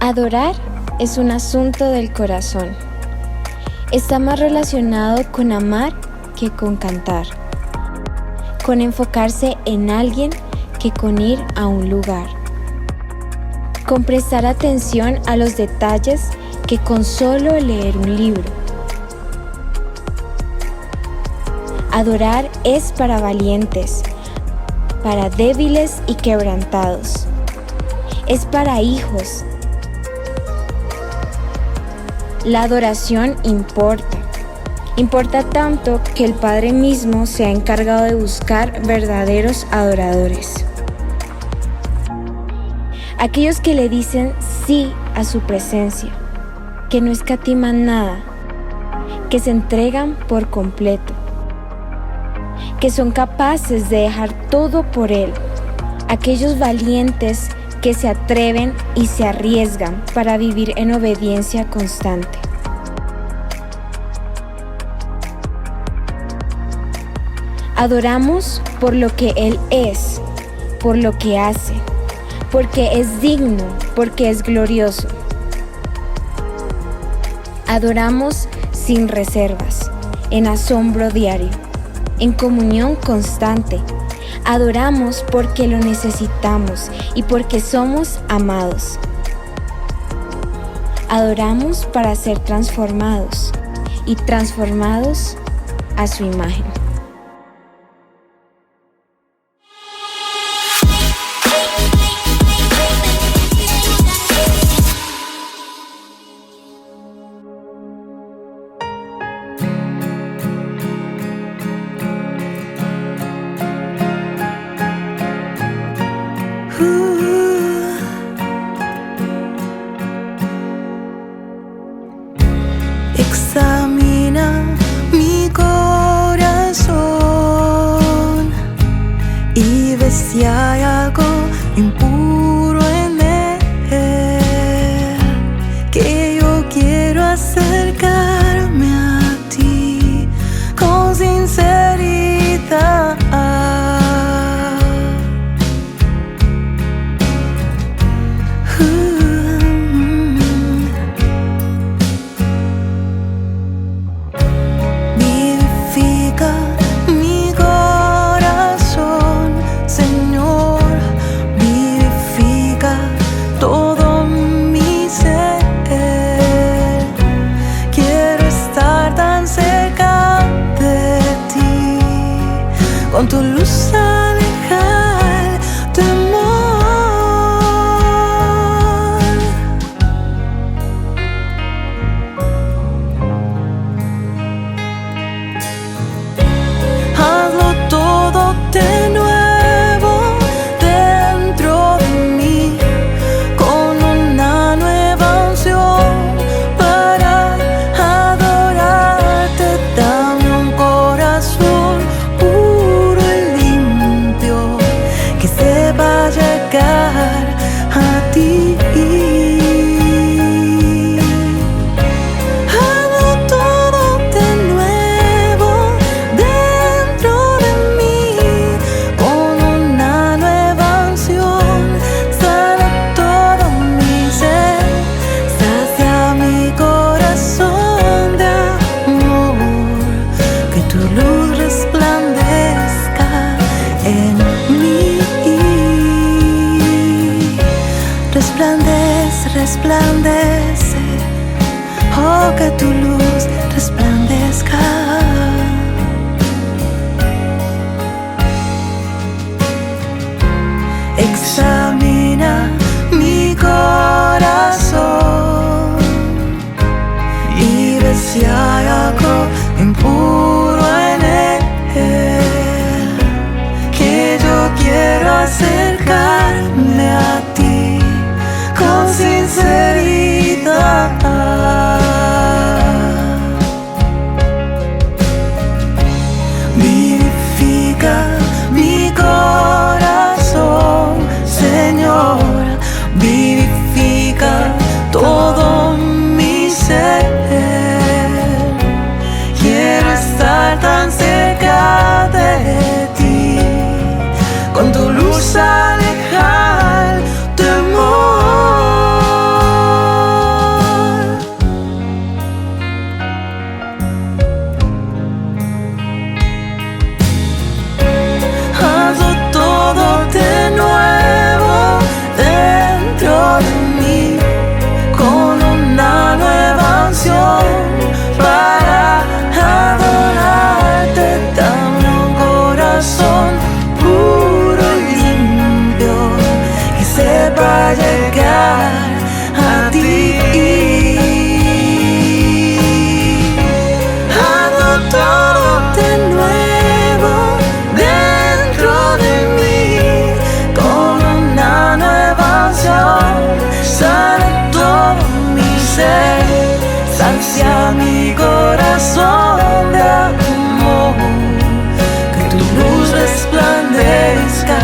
Adorar es un asunto del corazón. Está más relacionado con amar que con cantar, con enfocarse en alguien que con ir a un lugar, con prestar atención a los detalles que con solo leer un libro. Adorar es para valientes, para débiles y quebrantados. Es para hijos. La adoración importa tanto que el Padre mismo se ha encargado de buscar verdaderos adoradores. Aquellos que le dicen sí a su presencia, que no escatiman nada, que se entregan por completo, que son capaces de dejar todo por Él. Aquellos valientes que se atreven y se arriesgan para vivir en obediencia constante. Adoramos por lo que Él es, por lo que hace, porque es digno, porque es glorioso. Adoramos sin reservas, en asombro diario, en comunión constante. Adoramos porque lo necesitamos y porque somos amados. Adoramos para ser transformados y transformados a su imagen. Examina mi corazón y ve si hay algo impuro en él, que yo quiero acercarme a ti con sinceridad. Con tu luz alejar temor. Hazlo todo de nuevo dentro de mí, con una nueva unción para adorarte. Dame un corazón va a llegar a ti. Hago todo de nuevo dentro de mí, con una nueva unción. Sana todo mi ser, sacia mi corazón de amor, que tu luz resplandezca en mí. Resplandece, resplandece, oh, que tu luz resplandezca. Examina mi corazón y ve si hay algo impuro en él, que yo quiero acercarme a ti con sinceridad. ansia mi corazón de amor, que tu luz resplandezca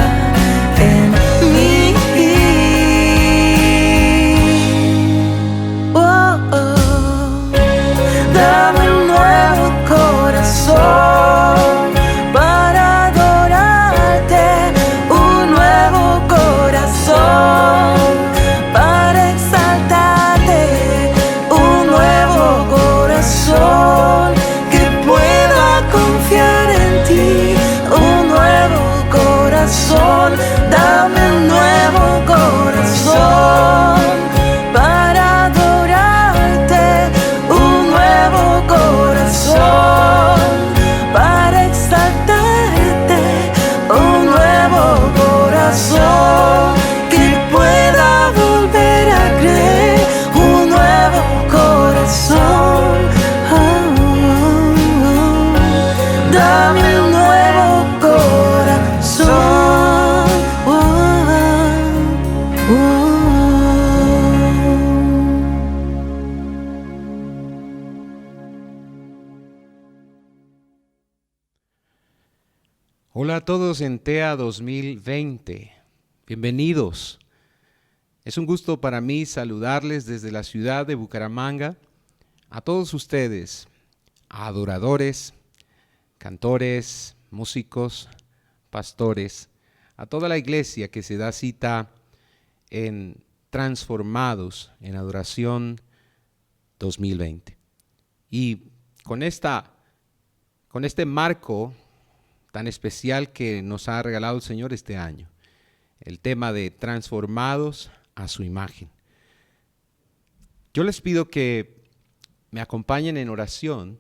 en mí. Oh, oh. Dame un nuevo corazón para adorarte, un nuevo corazón para exaltarte, un nuevo corazón que pueda confiar en ti, un nuevo corazón. Dame un nuevo corazón para adorarte, un nuevo corazón para exaltarte, un nuevo corazón que pueda volver a creer, un nuevo corazón. Oh, oh, oh. Dame un nuevo corazón. Oh, oh, oh. Hola a todos en TEA 2020, bienvenidos. Es un gusto para mí saludarles desde la ciudad de Bucaramanga, a todos ustedes, a adoradores, cantores, músicos, pastores, a toda la iglesia que se da cita en Transformados en Adoración 2020. Y con este marco tan especial que nos ha regalado el Señor este año, el tema de transformados a su imagen. Yo les pido que me acompañen en oración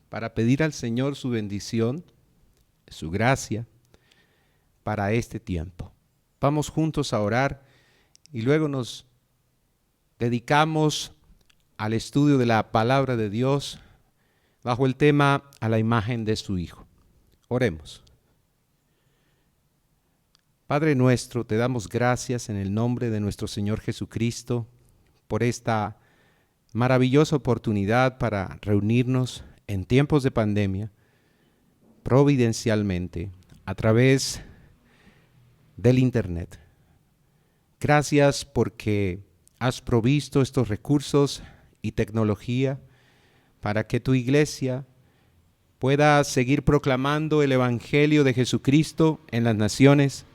para pedir al Señor su bendición, su gracia para este tiempo. Vamos juntos a orar y luego nos dedicamos al estudio de la palabra de Dios bajo el tema a la imagen de su Hijo. Oremos. Padre nuestro, te damos gracias en el nombre de nuestro Señor Jesucristo por esta maravillosa oportunidad para reunirnos en tiempos de pandemia, providencialmente, a través del Internet. Gracias porque has provisto estos recursos y tecnología para que tu iglesia pueda seguir proclamando el Evangelio de Jesucristo en las naciones,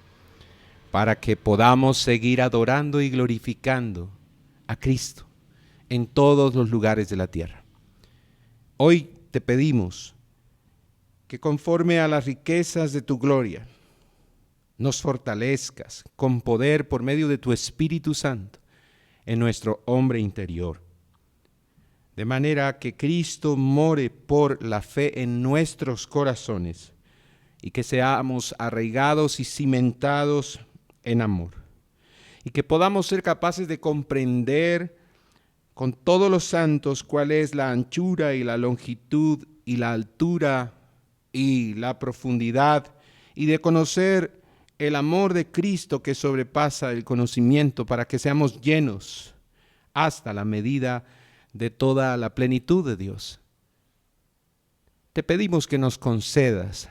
para que podamos seguir adorando y glorificando a Cristo en todos los lugares de la tierra. Hoy te pedimos que conforme a las riquezas de tu gloria, nos fortalezcas con poder por medio de tu Espíritu Santo en nuestro hombre interior, de manera que Cristo more por la fe en nuestros corazones y que seamos arraigados y cimentados en amor, y que podamos ser capaces de comprender con todos los santos cuál es la anchura y la longitud y la altura y la profundidad, y de conocer el amor de Cristo que sobrepasa el conocimiento, para que seamos llenos hasta la medida de toda la plenitud de Dios. Te pedimos que nos concedas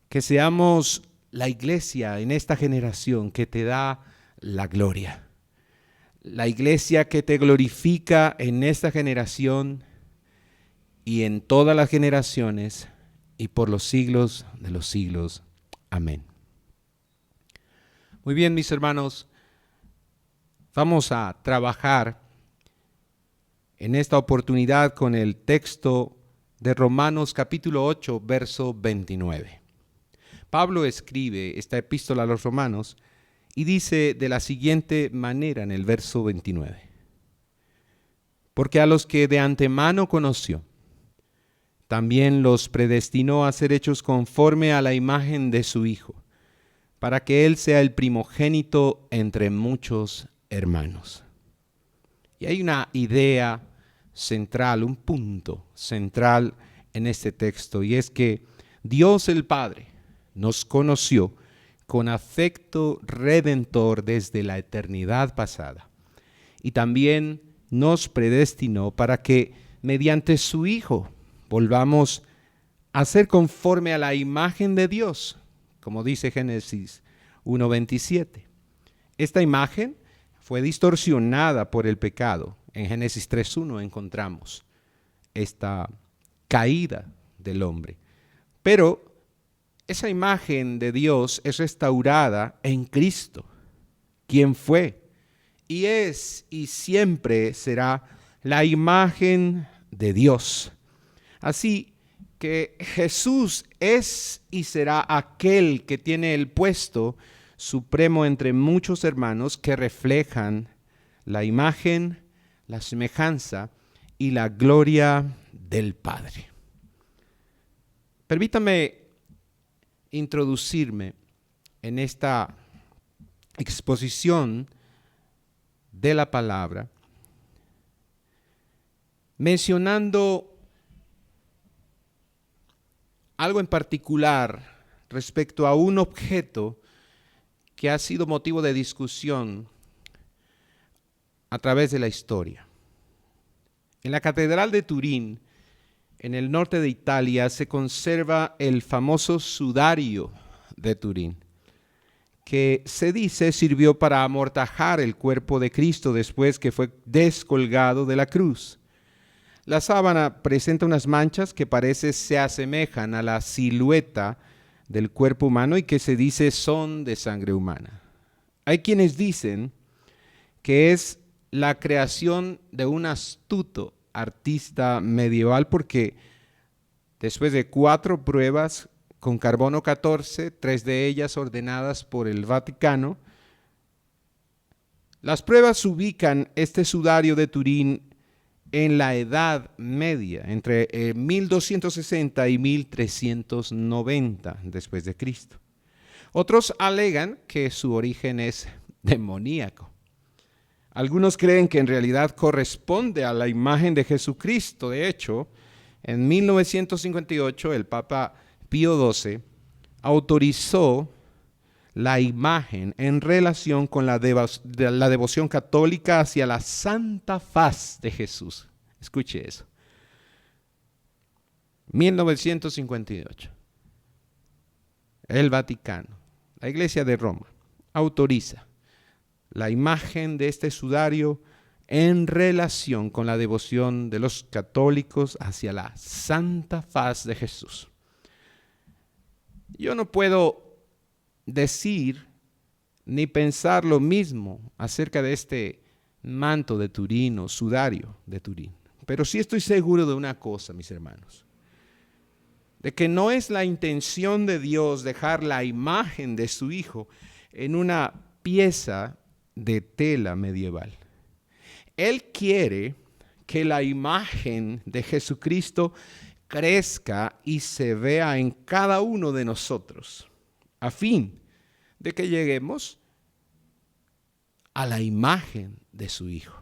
que seamos la iglesia en esta generación que te da la gloria, la iglesia que te glorifica en esta generación y en todas las generaciones y por los siglos de los siglos. Amén. Muy bien, mis hermanos, vamos a trabajar en esta oportunidad con el texto de Romanos capítulo 8, verso 29. Pablo escribe esta epístola a los romanos y dice de la siguiente manera en el verso 29. Porque a los que de antemano conoció, también los predestinó a ser hechos conforme a la imagen de su Hijo, para que Él sea el primogénito entre muchos hermanos. Y hay una idea central, un punto central en este texto, y es que Dios el Padre nos conoció con afecto redentor desde la eternidad pasada, y también nos predestinó para que mediante su Hijo volvamos a ser conforme a la imagen de Dios, como dice Génesis 1:27. Esta imagen fue distorsionada por el pecado. En Génesis 3:1 encontramos esta caída del hombre. Pero esa imagen de Dios es restaurada en Cristo, quien fue y es y siempre será la imagen de Dios. Así que Jesús es y será aquel que tiene el puesto supremo entre muchos hermanos que reflejan la imagen, la semejanza y la gloria del Padre. Permítame introducirme en esta exposición de la palabra, mencionando algo en particular respecto a un objeto que ha sido motivo de discusión a través de la historia. En la Catedral de Turín, en el norte de Italia, se conserva el famoso sudario de Turín, que se dice sirvió para amortajar el cuerpo de Cristo después que fue descolgado de la cruz. La sábana presenta unas manchas que parece se asemejan a la silueta del cuerpo humano y que se dice son de sangre humana. Hay quienes dicen que es la creación de un astuto artista medieval porque después de 4 pruebas con carbono 14, 3 de ellas ordenadas por el Vaticano, las pruebas ubican este sudario de Turín en la Edad Media, entre 1260 y 1390 después de Cristo. Otros alegan que su origen es demoníaco. Algunos creen que en realidad corresponde a la imagen de Jesucristo. De hecho, en 1958 el Papa Pío XII autorizó la imagen en relación con la devoción católica hacia la Santa Faz de Jesús. Escuche eso. 1958. El Vaticano, la Iglesia de Roma, autoriza la imagen de este sudario en relación con la devoción de los católicos hacia la Santa Faz de Jesús. Yo no puedo decir ni pensar lo mismo acerca de este manto de Turín o sudario de Turín. Pero sí estoy seguro de una cosa, mis hermanos, de que no es la intención de Dios dejar la imagen de su Hijo en una pieza de tela medieval. Él quiere que la imagen de Jesucristo crezca y se vea en cada uno de nosotros, a fin de que lleguemos a la imagen de su Hijo,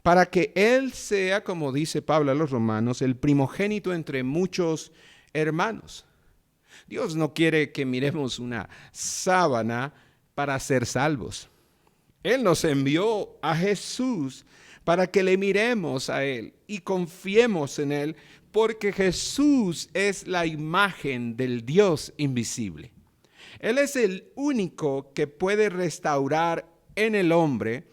para que Él sea, como dice Pablo a los romanos, el primogénito entre muchos hermanos. Dios no quiere que miremos una sábana para ser salvos. Él nos envió a Jesús para que le miremos a Él y confiemos en Él, porque Jesús es la imagen del Dios invisible. Él es el único que puede restaurar en el hombre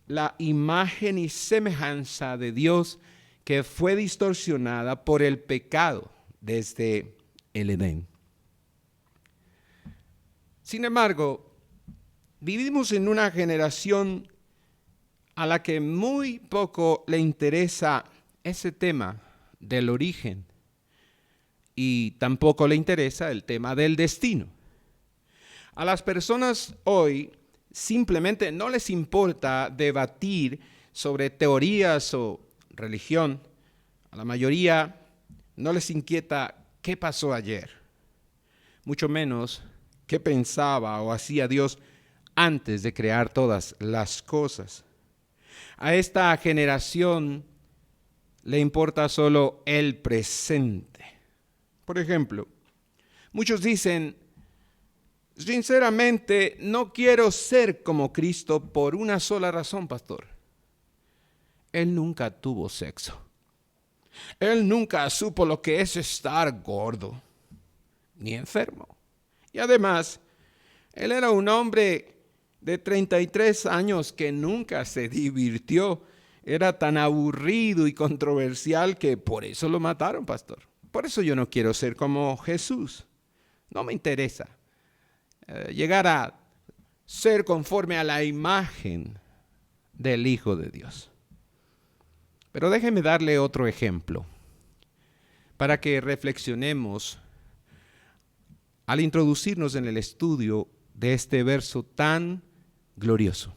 la imagen y semejanza de Dios que fue distorsionada por el pecado desde el Edén. Sin embargo, vivimos en una generación a la que muy poco le interesa ese tema del origen y tampoco le interesa el tema del destino. A las personas hoy simplemente no les importa debatir sobre teorías o religión. A la mayoría no les inquieta qué pasó ayer, mucho menos qué pensaba o hacía Dios antes de crear todas las cosas. A esta generación le importa solo el presente. Por ejemplo, muchos dicen: sinceramente, no quiero ser como Cristo por una sola razón, pastor. él nunca tuvo sexo. Él nunca supo lo que es estar gordo, ni enfermo. Y además, él era un hombre de 33 años que nunca se divirtió. Era tan aburrido y controversial que por eso lo mataron, pastor. Por eso yo no quiero ser como Jesús. No me interesa llegar a ser conforme a la imagen del Hijo de Dios. Pero déjeme darle otro ejemplo para que reflexionemos al introducirnos en el estudio de este verso tan glorioso.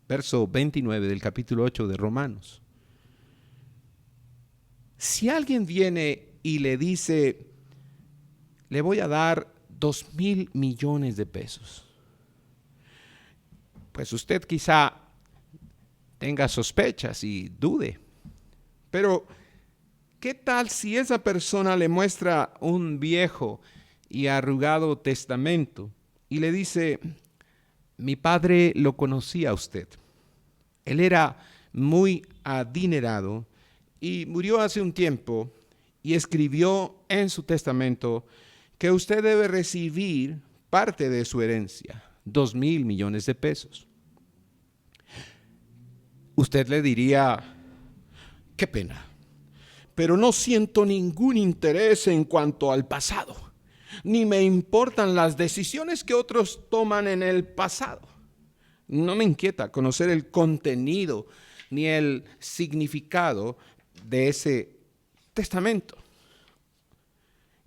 Verso 29 del capítulo 8 de Romanos. Si alguien viene y le dice, le voy a dar 2,000 millones de pesos, pues usted quizá tenga sospechas y dude. Pero, ¿qué tal si esa persona le muestra un viejo y arrugado testamento y le dice, mi padre lo conocía a usted? Él era muy adinerado y murió hace un tiempo y escribió en su testamento que usted debe recibir parte de su herencia, 2,000 millones de pesos. Usted le diría, qué pena, pero no siento ningún interés en cuanto al pasado, ni me importan las decisiones que otros toman en el pasado. No me inquieta conocer el contenido ni el significado de ese testamento.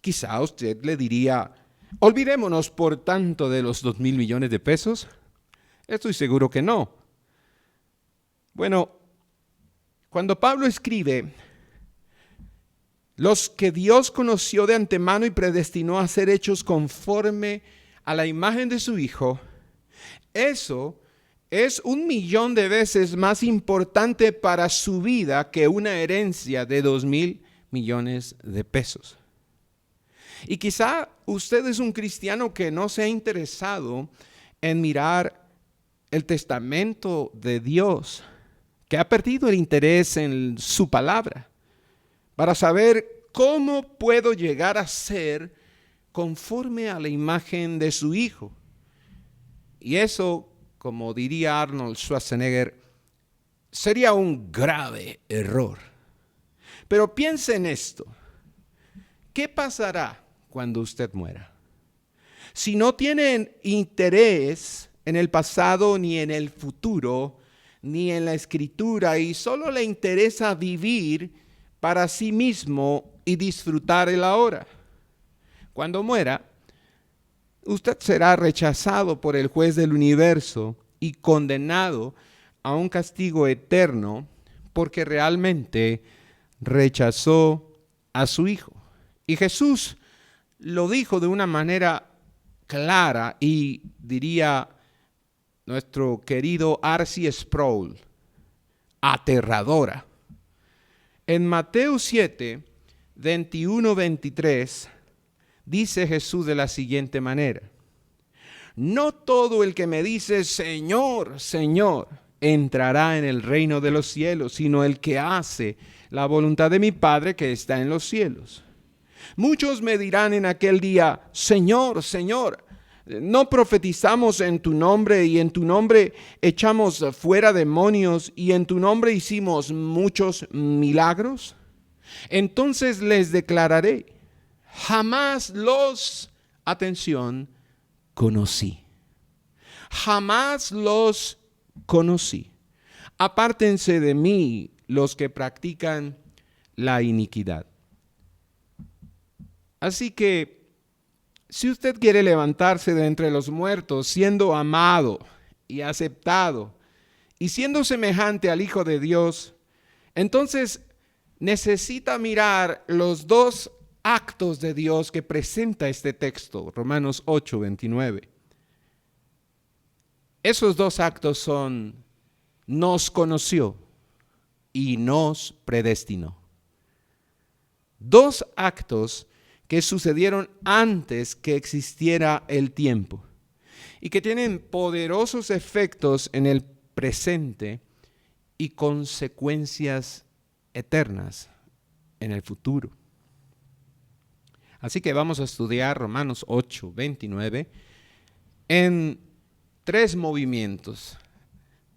Quizá usted le diría, olvidémonos por tanto de los 2,000 millones de pesos. Estoy seguro que no. Bueno, cuando Pablo escribe, los que Dios conoció de antemano y predestinó a ser hechos conforme a la imagen de su Hijo, eso es 1,000,000 de veces más importante para su vida que una herencia de 2,000 millones de pesos. Y quizá usted es un cristiano que no se ha interesado en mirar el testamento de Dios, que ha perdido el interés en su palabra, para saber cómo puedo llegar a ser conforme a la imagen de su Hijo. Y eso, como diría Arnold Schwarzenegger, sería un grave error. Pero piense en esto. ¿Qué pasará cuando usted muera? Si no tiene interés en el pasado ni en el futuro, ni en la escritura, y solo le interesa vivir para sí mismo y disfrutar el ahora. Cuando muera, usted será rechazado por el juez del universo y condenado a un castigo eterno porque realmente rechazó a su Hijo. Y Jesús lo dijo de una manera clara y diría nuestro querido R.C. Sproul, aterradora. En Mateo 7, 21-23, dice Jesús de la siguiente manera: no todo el que me dice Señor, Señor, entrará en el reino de los cielos, sino el que hace la voluntad de mi Padre que está en los cielos. Muchos me dirán en aquel día, Señor, Señor, ¿no profetizamos en tu nombre y en tu nombre echamos fuera demonios y en tu nombre hicimos muchos milagros? Entonces les declararé, jamás los, atención, conocí. Jamás los conocí. Apártense de mí los que practican la iniquidad. Así que, si usted quiere levantarse de entre los muertos, siendo amado y aceptado, y siendo semejante al Hijo de Dios, entonces necesita mirar los dos actos de Dios que presenta este texto, Romanos 8, 29. Esos dos actos son, nos conoció y nos predestinó. Dos actos que sucedieron antes que existiera el tiempo y que tienen poderosos efectos en el presente y consecuencias eternas en el futuro. Así que vamos a estudiar Romanos 8, 29 en 3 movimientos,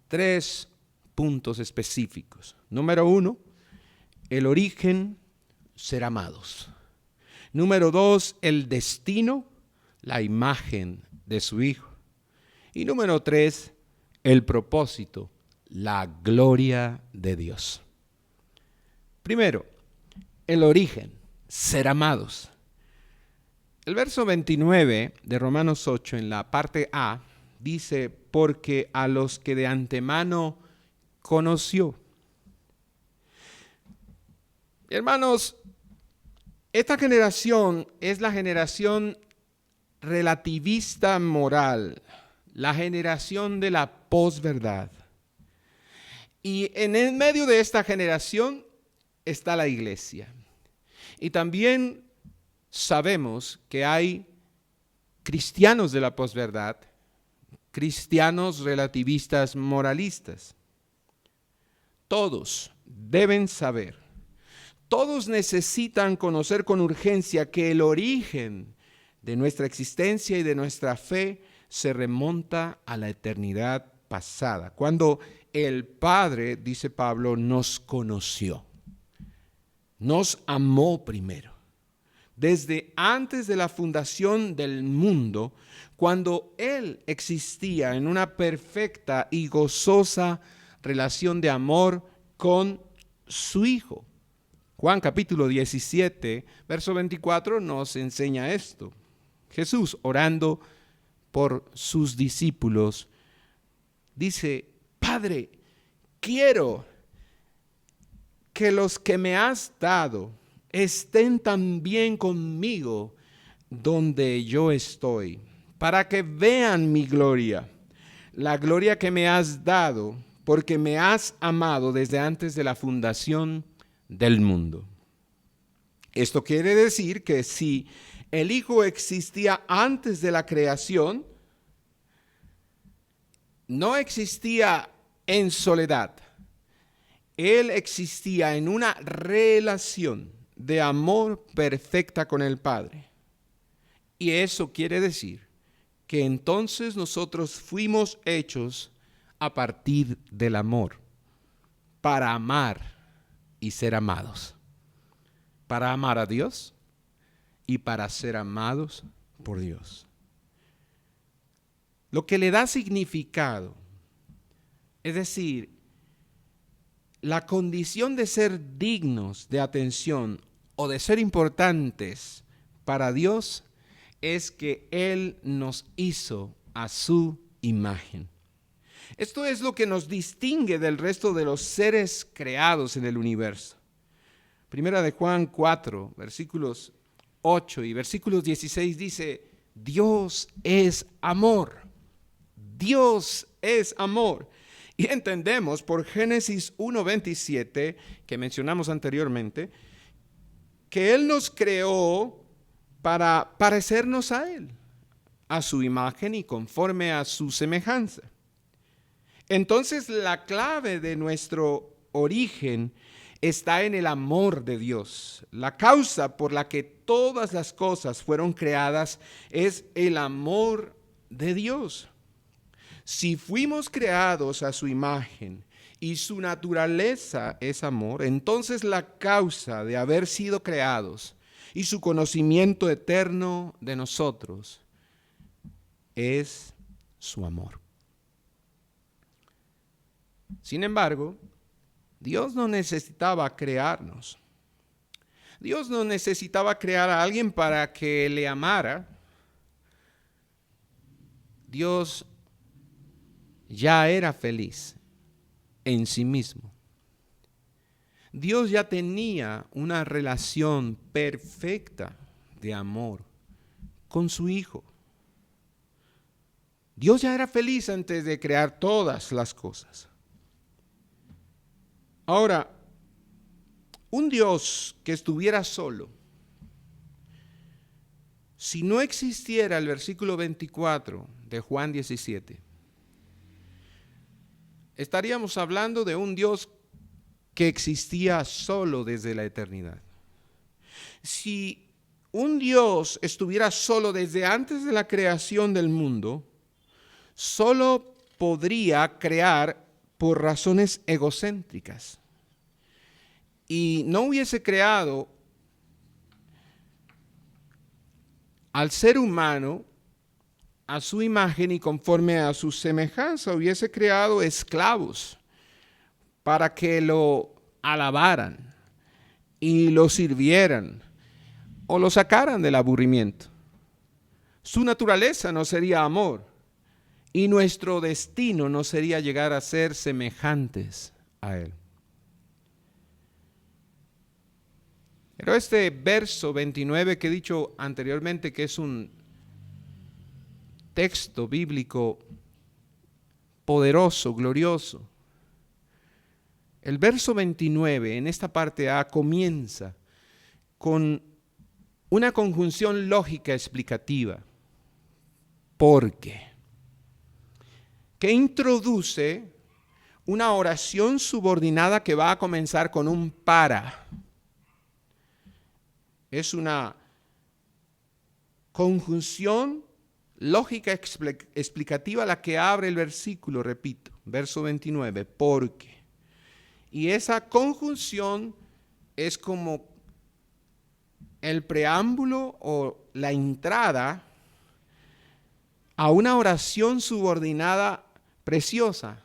3 puntos específicos. Número 1, el origen, ser amados. Número 2, el destino, la imagen de su Hijo. Y número 3, el propósito, la gloria de Dios. Primero, el origen, ser amados. El verso 29 de Romanos 8 en la parte A dice, porque a los que de antemano conoció. Hermanos, esta generación es la generación relativista moral, la generación de la posverdad. Y en el medio de esta generación está la iglesia. Y también sabemos que hay cristianos de la posverdad, cristianos relativistas moralistas. Todos deben saber, todos necesitan conocer con urgencia que el origen de nuestra existencia y de nuestra fe se remonta a la eternidad pasada, cuando el Padre, dice Pablo, nos conoció, nos amó primero. Desde antes de la fundación del mundo, cuando Él existía en una perfecta y gozosa relación de amor con su Hijo. Juan capítulo 17, verso 24 nos enseña esto. Jesús, orando por sus discípulos, dice, Padre, quiero que los que me has dado estén también conmigo donde yo estoy, para que vean mi gloria, la gloria que me has dado, porque me has amado desde antes de la fundación del mundo. Esto quiere decir que si el Hijo existía antes de la creación, no existía en soledad. Él existía en una relación de amor perfecta con el Padre. Y eso quiere decir que entonces nosotros fuimos hechos a partir del amor, para amar y ser amados. Para amar a Dios y para ser amados por Dios. Lo que le da significado, es decir, la condición de ser dignos de atención o de ser importantes para Dios, es que Él nos hizo a su imagen. Esto es lo que nos distingue del resto de los seres creados en el universo. Primera de Juan 4, versículos 8 y versículos 16 dice, Dios es amor. Dios es amor. Y entendemos por Génesis 1:27, que mencionamos anteriormente, que Él nos creó para parecernos a Él, a su imagen y conforme a su semejanza. Entonces la clave de nuestro origen está en el amor de Dios. La causa por la que todas las cosas fueron creadas es el amor de Dios. Si fuimos creados a su imagen y su naturaleza es amor, entonces la causa de haber sido creados y su conocimiento eterno de nosotros es su amor. Sin embargo, Dios no necesitaba crearnos. Dios no necesitaba crear a alguien para que le amara. Dios ya era feliz en sí mismo. Dios ya tenía una relación perfecta de amor con su Hijo. Dios ya era feliz antes de crear todas las cosas. Ahora, un Dios que estuviera solo, si no existiera el versículo 24 de Juan 17, estaríamos hablando de un Dios que existía solo desde la eternidad. Si un Dios estuviera solo desde antes de la creación del mundo, solo podría crear por razones egocéntricas y no hubiese creado al ser humano a su imagen y conforme a su semejanza. Hubiese creado esclavos para que lo alabaran y lo sirvieran o lo sacaran del aburrimiento. Su naturaleza no sería amor y nuestro destino no sería llegar a ser semejantes a Él. Pero este verso 29 que he dicho anteriormente que es un texto bíblico poderoso, glorioso. El verso 29 en esta parte A comienza con una conjunción lógica explicativa. ¿Por qué? Que introduce una oración subordinada que va a comenzar con un para. Es una conjunción lógica explicativa la que abre el versículo, repito, verso 29, porque. Y esa conjunción es como el preámbulo o la entrada a una oración subordinada preciosa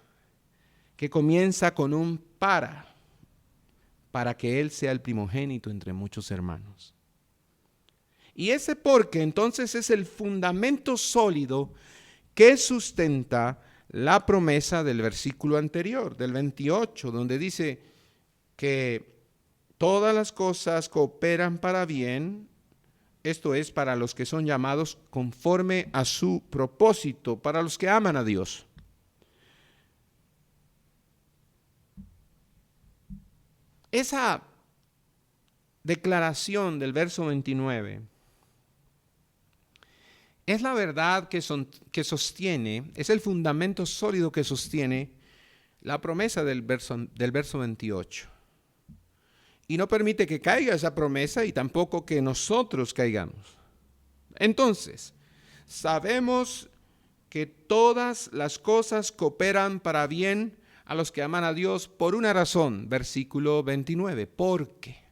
que comienza con un para que Él sea el primogénito entre muchos hermanos. Y ese porque entonces es el fundamento sólido que sustenta la promesa del versículo anterior, del 28, donde dice que todas las cosas cooperan para bien, esto es, para los que son llamados conforme a su propósito, para los que aman a Dios. Esa declaración del verso 29 es la verdad que sostiene, es el fundamento sólido que sostiene la promesa del verso 28. Y no permite que caiga esa promesa y tampoco que nosotros caigamos. Entonces, sabemos que todas las cosas cooperan para bien a los que aman a Dios por una razón, versículo 29. ¿Por qué?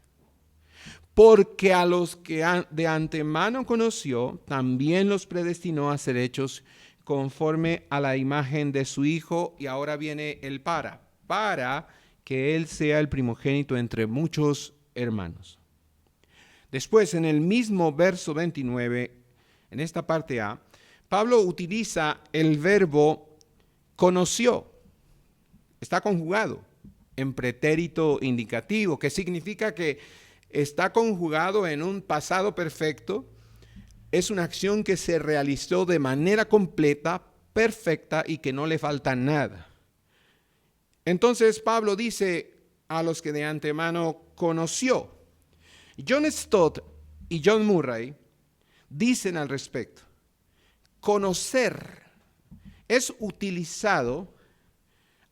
Porque a los que de antemano conoció, también los predestinó a ser hechos conforme a la imagen de su Hijo. Y ahora viene el para que Él sea el primogénito entre muchos hermanos. Después, en el mismo verso 29, en esta parte A, Pablo utiliza el verbo conoció. Está conjugado en pretérito indicativo, que significa que está conjugado en un pasado perfecto. Es una acción que se realizó de manera completa, perfecta y que no le falta nada. Entonces Pablo dice a los que de antemano conoció. John Stott y John Murray dicen al respecto: conocer es utilizado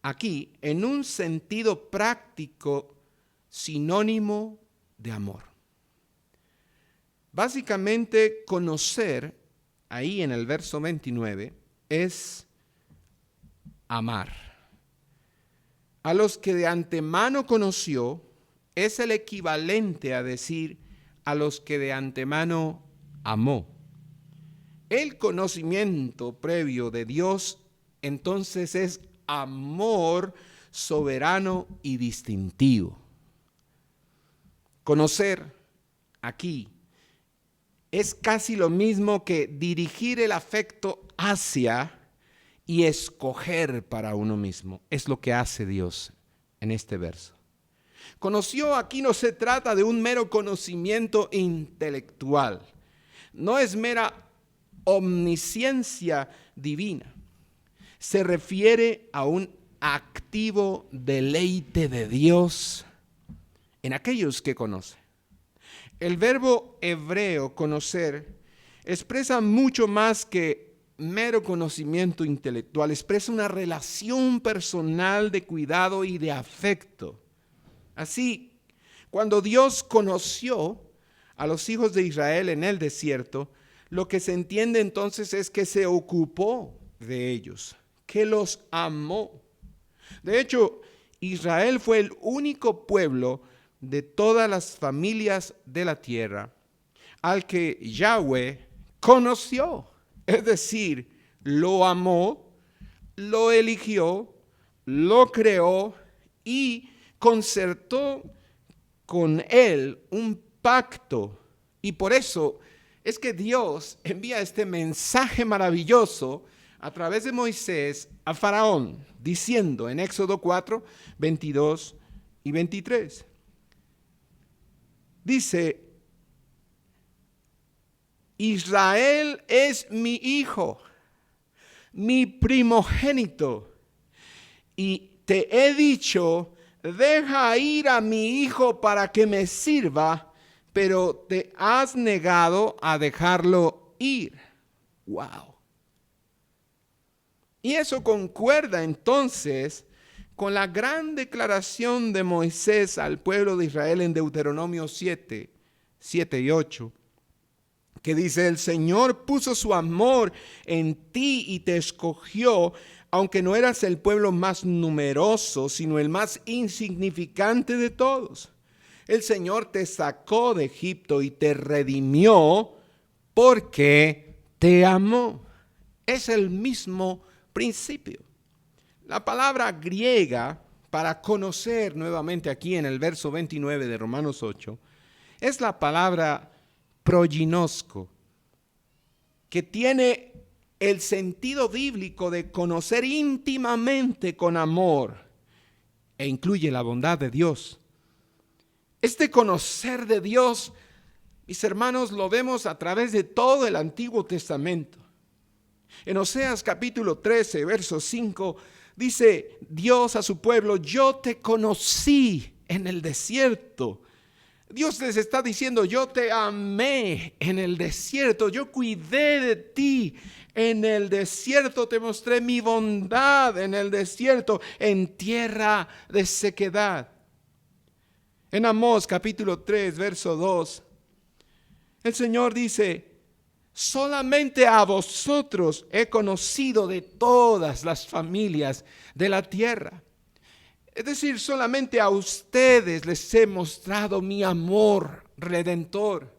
aquí en un sentido práctico sinónimo de amor. Básicamente, conocer, ahí en el verso 29, es amar. A los que de antemano conoció es el equivalente a decir a los que de antemano amó. El conocimiento previo de Dios entonces es amor soberano y distintivo. Conocer aquí es casi lo mismo que dirigir el afecto hacia y escoger para uno mismo. Es lo que hace Dios en este verso. Conoció aquí no se trata de un mero conocimiento intelectual. No es mera omnisciencia divina. Se refiere a un activo deleite de Dios en aquellos que conocen. El verbo hebreo conocer expresa mucho más que mero conocimiento intelectual, expresa una relación personal de cuidado y de afecto. Así, cuando Dios conoció a los hijos de Israel en el desierto, lo que se entiende entonces es que se ocupó de ellos, que los amó. De hecho, Israel fue el único pueblo de todas las familias de la tierra al que Yahweh conoció, es decir, lo amó, lo eligió, lo creó y concertó con él un pacto. Y por eso es que Dios envía este mensaje maravilloso a través de Moisés a Faraón, diciendo en Éxodo 4, 22 y 23. Dice: Israel es mi hijo, mi primogénito, y te he dicho, deja ir a mi hijo para que me sirva, pero te has negado a dejarlo ir. ¡Wow! Y eso concuerda entonces con la gran declaración de Moisés al pueblo de Israel en Deuteronomio 7 y 8, que dice: el Señor puso su amor en ti y te escogió, aunque no eras el pueblo más numeroso, sino el más insignificante de todos. El Señor te sacó de Egipto y te redimió porque te amó. Es el mismo principio. La palabra griega para conocer, nuevamente aquí en el verso 29 de Romanos 8, es la palabra proginosko, que tiene el sentido bíblico de conocer íntimamente con amor e incluye la bondad de Dios. Este conocer de Dios, mis hermanos, lo vemos a través de todo el Antiguo Testamento. En Oseas capítulo 13, verso 5, dice Dios a su pueblo: yo te conocí en el desierto. Dios les está diciendo: yo te amé en el desierto, yo cuidé de ti en el desierto, te mostré mi bondad en el desierto, en tierra de sequedad. En Amós capítulo 3, verso 2, el Señor dice: solamente a vosotros he conocido de todas las familias de la tierra. Es decir, solamente a ustedes les he mostrado mi amor redentor.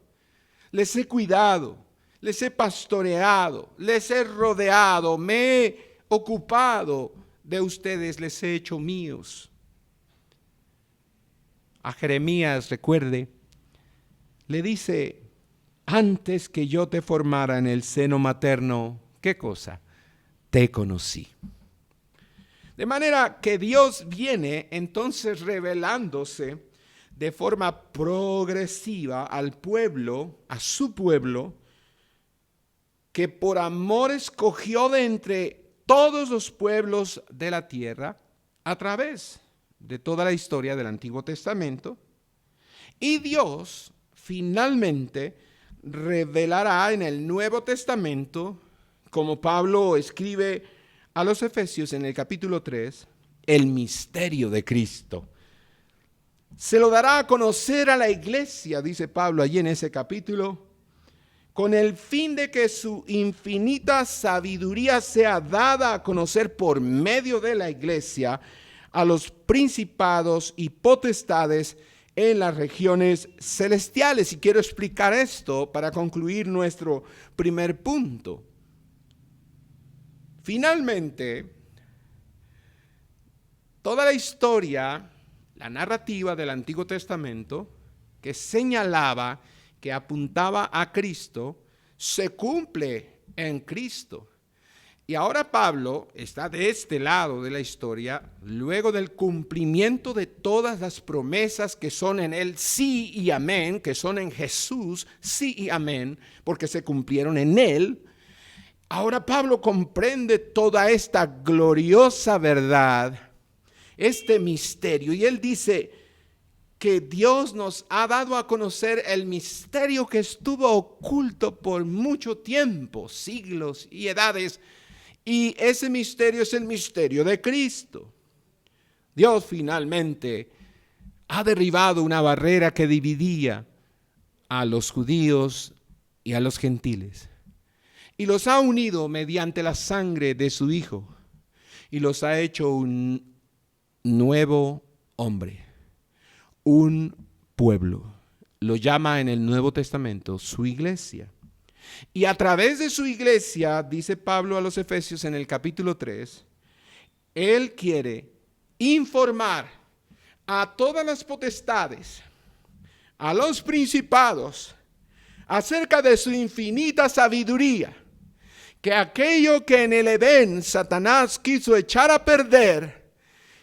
Les he cuidado, les he pastoreado, les he rodeado, me he ocupado de ustedes, les he hecho míos. A Jeremías, recuerde, le dice: antes que yo te formara en el seno materno, ¿qué cosa? Te conocí. De manera que Dios viene entonces revelándose de forma progresiva al pueblo, a su pueblo, que por amor escogió de entre todos los pueblos de la tierra a través de toda la historia del Antiguo Testamento. Y Dios finalmente revelará en el Nuevo Testamento, como Pablo escribe a los Efesios en el capítulo 3, el misterio de Cristo. Se lo dará a conocer a la iglesia, dice Pablo allí en ese capítulo, con el fin de que su infinita sabiduría sea dada a conocer por medio de la iglesia a los principados y potestades en las regiones celestiales. Y quiero explicar esto para concluir nuestro primer punto. Finalmente, toda la historia, la narrativa del Antiguo Testamento, que señalaba, que apuntaba a Cristo, se cumple en Cristo. Y ahora Pablo está de este lado de la historia, luego del cumplimiento de todas las promesas que son en él sí y amén, que son en Jesús sí y amén, porque se cumplieron en él. Ahora Pablo comprende toda esta gloriosa verdad, este misterio, y él dice que Dios nos ha dado a conocer el misterio que estuvo oculto por mucho tiempo, siglos y edades. Y ese misterio es el misterio de Cristo. Dios finalmente ha derribado una barrera que dividía a los judíos y a los gentiles. Y los ha unido mediante la sangre de su Hijo. Y los ha hecho un nuevo hombre, un pueblo. Lo llama en el Nuevo Testamento su iglesia. Y a través de su iglesia, dice Pablo a los Efesios en el capítulo 3, Él quiere informar a todas las potestades, a los principados, acerca de su infinita sabiduría, que aquello que en el Edén Satanás quiso echar a perder,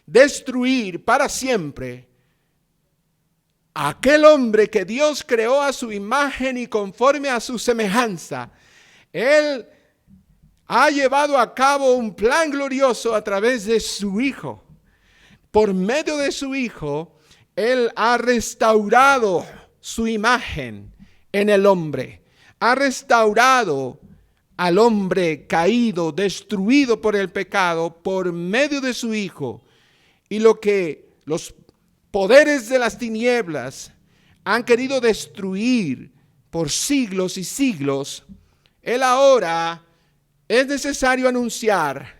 destruir para siempre, aquel hombre que Dios creó a su imagen y conforme a su semejanza, Él ha llevado a cabo un plan glorioso a través de su Hijo. Por medio de su Hijo, Él ha restaurado su imagen en el hombre. Ha restaurado al hombre caído, destruido por el pecado, por medio de su Hijo. Y lo que los poderes de las tinieblas han querido destruir por siglos y siglos, Él ahora es necesario anunciar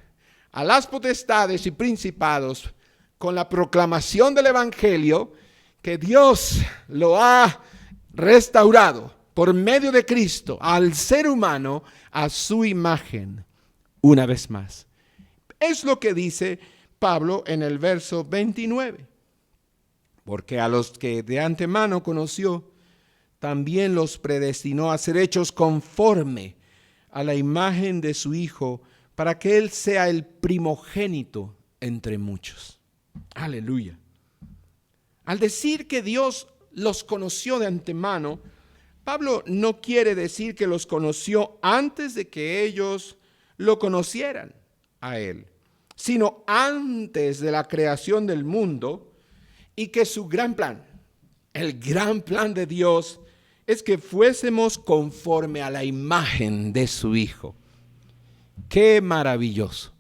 a las potestades y principados con la proclamación del Evangelio que Dios lo ha restaurado por medio de Cristo al ser humano a su imagen una vez más. Es lo que dice Pablo en el verso 29. Porque a los que de antemano conoció, también los predestinó a ser hechos conforme a la imagen de su Hijo, para que Él sea el primogénito entre muchos. Aleluya. Al decir que Dios los conoció de antemano, Pablo no quiere decir que los conoció antes de que ellos lo conocieran a Él, sino antes de la creación del mundo, y que su gran plan, el gran plan de Dios, es que fuésemos conforme a la imagen de su Hijo. ¡Qué maravilloso!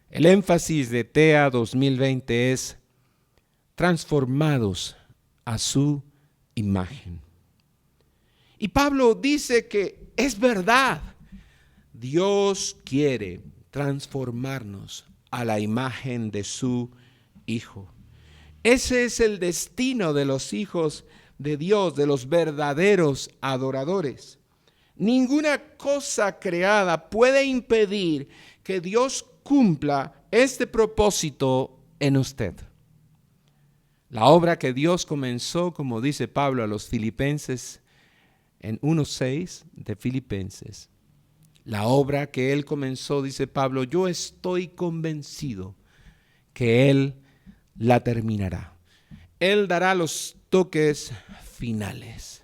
El énfasis de TEA 2020 es transformados a su imagen. Y Pablo dice que es verdad. Dios quiere transformarnos a la imagen de su Hijo. Ese es el destino de los hijos de Dios, de los verdaderos adoradores. Ninguna cosa creada puede impedir que Dios cumpla este propósito en usted. La obra que Dios comenzó, como dice Pablo a los filipenses en 1:6 de Filipenses, la obra que Él comenzó, dice Pablo, yo estoy convencido que Él la terminará. Él dará los toques finales.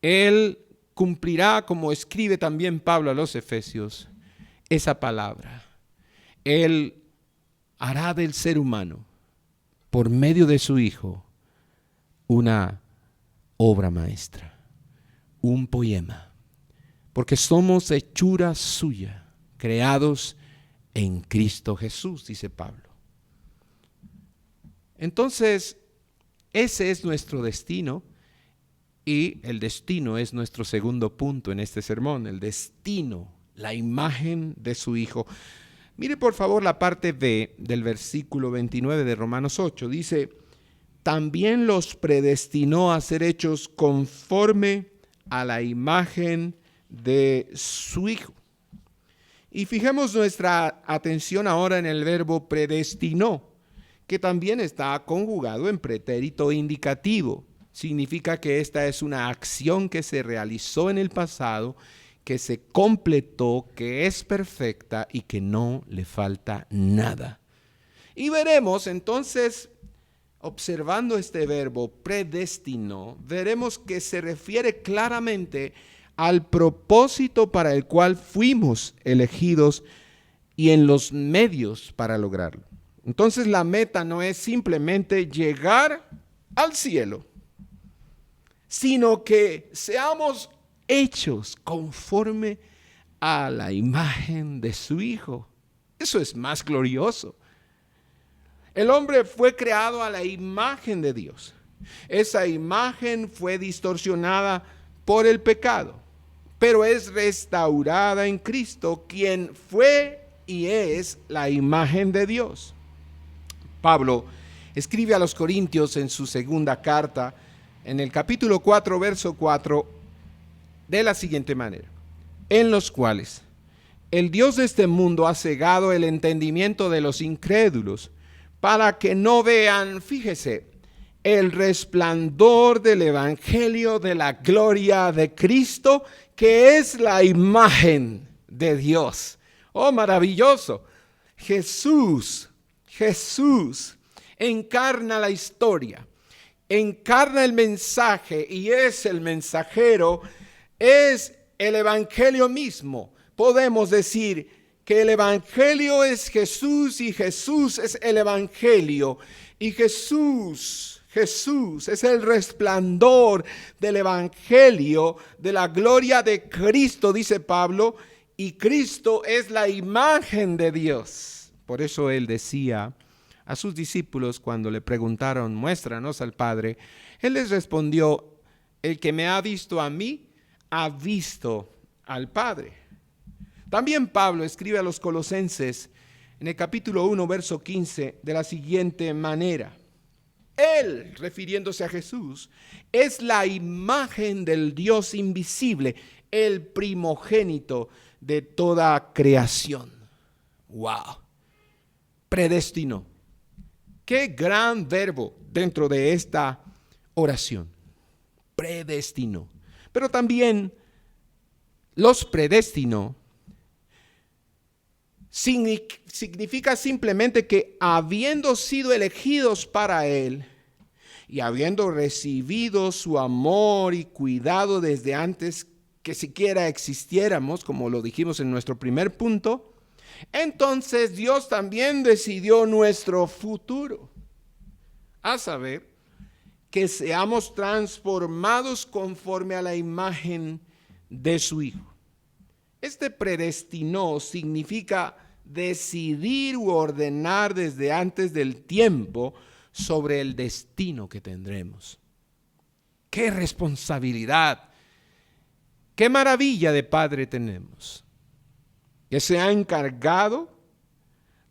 Él cumplirá, como escribe también Pablo a los Efesios, esa palabra. Él hará del ser humano, por medio de su Hijo, una obra maestra, un poema, porque somos hechura suya, creados en Cristo Jesús, dice Pablo. Entonces, ese es nuestro destino, y el destino es nuestro segundo punto en este sermón, el destino, la imagen de su Hijo. Mire por favor la parte B del versículo 29 de Romanos 8, dice, también los predestinó a ser hechos conforme a la imagen de su Hijo. Y fijemos nuestra atención ahora en el verbo predestinó, que también está conjugado en pretérito indicativo. Significa que esta es una acción que se realizó en el pasado, que se completó, que es perfecta y que no le falta nada. Y veremos entonces, observando este verbo predestinó, veremos que se refiere claramente al propósito para el cual fuimos elegidos y en los medios para lograrlo. Entonces la meta no es simplemente llegar al cielo, sino que seamos hechos conforme a la imagen de su Hijo. Eso es más glorioso. El hombre fue creado a la imagen de Dios. Esa imagen fue distorsionada por el pecado, pero es restaurada en Cristo, quien fue y es la imagen de Dios. Pablo escribe a los Corintios en su segunda carta, en el capítulo 4, verso 4, de la siguiente manera: en los cuales el Dios de este mundo ha cegado el entendimiento de los incrédulos, para que no vean, fíjese, el resplandor del evangelio de la gloria de Cristo, que es la imagen de Dios. Oh, maravilloso. Jesús encarna la historia, encarna el mensaje y es el mensajero, es el evangelio mismo. Podemos decir que el evangelio es Jesús y Jesús es el evangelio, y Jesús es el resplandor del evangelio de la gloria de Cristo, dice Pablo, y Cristo es la imagen de Dios. Por eso él decía a sus discípulos cuando le preguntaron: muéstranos al Padre, él les respondió: el que me ha visto a mí, ha visto al Padre. También Pablo escribe a los Colosenses en el capítulo 1, verso 15, de la siguiente manera: Él, refiriéndose a Jesús, es la imagen del Dios invisible, el primogénito de toda creación. ¡Wow! Predestinó. ¡Qué gran verbo dentro de esta oración! Predestinó. Pero también los predestinó significa simplemente que, habiendo sido elegidos para Él y habiendo recibido su amor y cuidado desde antes que siquiera existiéramos, como lo dijimos en nuestro primer punto, entonces Dios también decidió nuestro futuro, a saber, que seamos transformados conforme a la imagen de su Hijo. Este predestinó significa decidir u ordenar desde antes del tiempo sobre el destino que tendremos. ¡Qué responsabilidad! ¡Qué maravilla de Padre tenemos! Que se ha encargado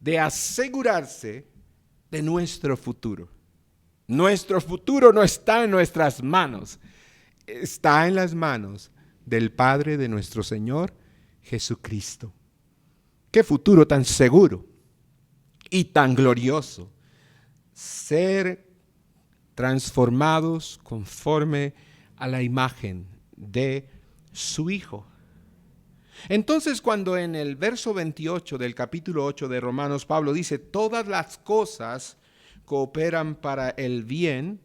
de asegurarse de nuestro futuro. Nuestro futuro no está en nuestras manos, está en las manos del Padre de nuestro Señor Jesucristo. Qué futuro tan seguro y tan glorioso. Ser transformados conforme a la imagen de su Hijo. Entonces, cuando en el verso 28 del capítulo 8 de Romanos, Pablo dice: todas las cosas cooperan para el bien,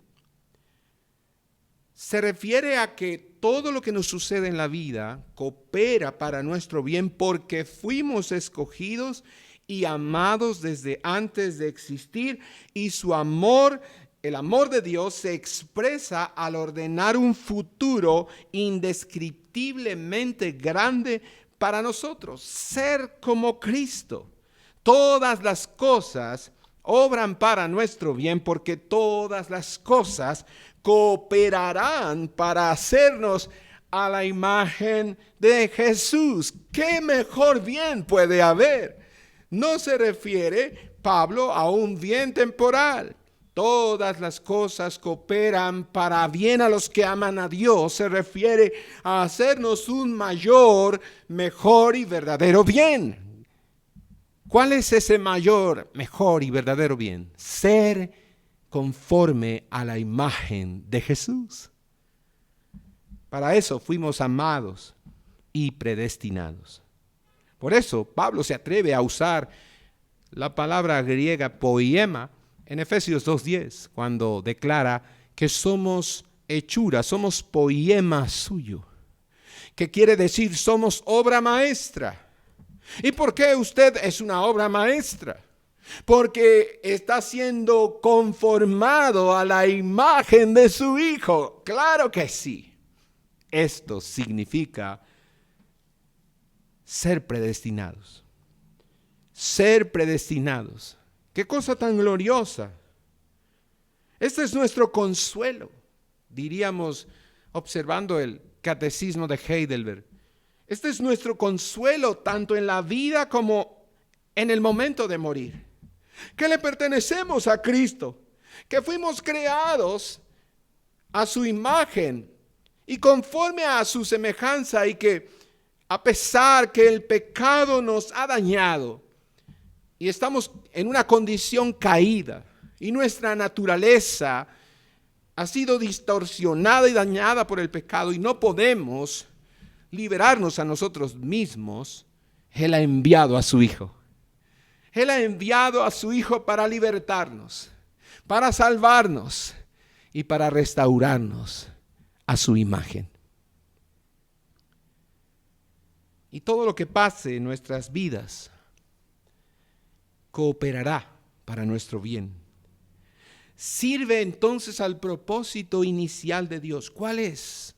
se refiere a que todo lo que nos sucede en la vida coopera para nuestro bien, porque fuimos escogidos y amados desde antes de existir, y su amor, el amor de Dios, se expresa al ordenar un futuro indescriptiblemente grande para nosotros: ser como Cristo. Todas las cosas obran para nuestro bien, porque todas las cosas cooperarán para hacernos a la imagen de Jesús. ¿Qué mejor bien puede haber? No se refiere Pablo a un bien temporal. Todas las cosas cooperan para bien a los que aman a Dios. Se refiere a hacernos un mayor, mejor y verdadero bien. ¿Cuál es ese mayor, mejor y verdadero bien? Ser conforme a la imagen de Jesús. Para eso fuimos amados y predestinados. Por eso Pablo se atreve a usar la palabra griega poiema en Efesios 2:10, cuando declara que somos hechura, somos poiema suyo, que quiere decir somos obra maestra. ¿Y por qué usted es una obra maestra? porque está siendo conformado a la imagen de su Hijo. Claro que sí. Esto significa ser predestinados. Ser predestinados. Qué cosa tan gloriosa. Este es nuestro consuelo, diríamos, observando el catecismo de Heidelberg. Este es nuestro consuelo tanto en la vida como en el momento de morir. Que le pertenecemos a Cristo, que fuimos creados a su imagen y conforme a su semejanza, y que a pesar que el pecado nos ha dañado y estamos en una condición caída y nuestra naturaleza ha sido distorsionada y dañada por el pecado y no podemos liberarnos a nosotros mismos, Él ha enviado a su Hijo. Él ha enviado a su Hijo para libertarnos, para salvarnos y para restaurarnos a su imagen. Y todo lo que pase en nuestras vidas cooperará para nuestro bien. Sirve entonces al propósito inicial de Dios. ¿Cuál es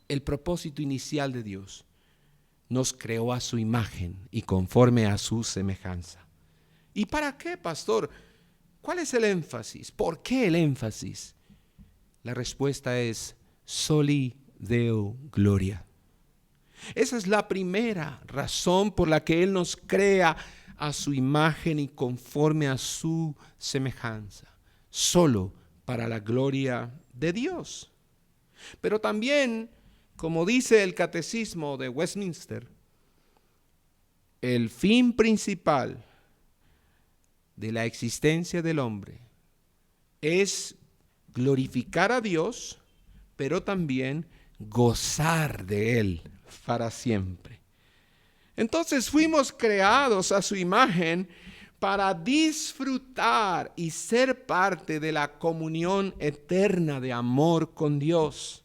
el propósito inicial de Dios? Nos creó a su imagen y conforme a su semejanza. ¿Y para qué, pastor? ¿Cuál es el énfasis? ¿Por qué el énfasis? La respuesta es Soli Deo Gloria. Esa es la primera razón por la que Él nos crea a su imagen y conforme a su semejanza. Solo para la gloria de Dios. Pero también, como dice el Catecismo de Westminster, el fin principal de la existencia del hombre es glorificar a Dios, pero también gozar de Él para siempre. Entonces fuimos creados a su imagen para disfrutar y ser parte de la comunión eterna de amor con Dios.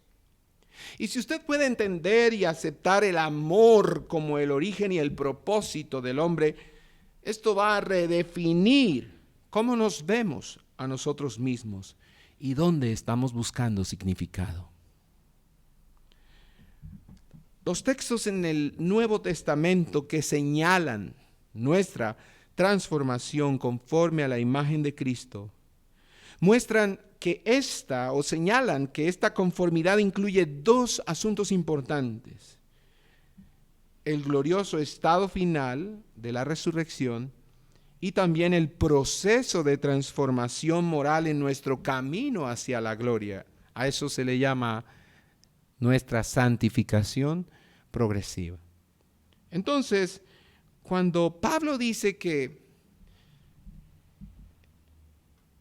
Y si usted puede entender y aceptar el amor como el origen y el propósito del hombre, esto va a redefinir cómo nos vemos a nosotros mismos y dónde estamos buscando significado. Los textos en el Nuevo Testamento que señalan nuestra transformación conforme a la imagen de Cristo muestran que señalan que esta conformidad incluye dos asuntos importantes: el glorioso estado final de la resurrección y también el proceso de transformación moral en nuestro camino hacia la gloria. A eso se le llama nuestra santificación progresiva. Entonces, cuando Pablo dice que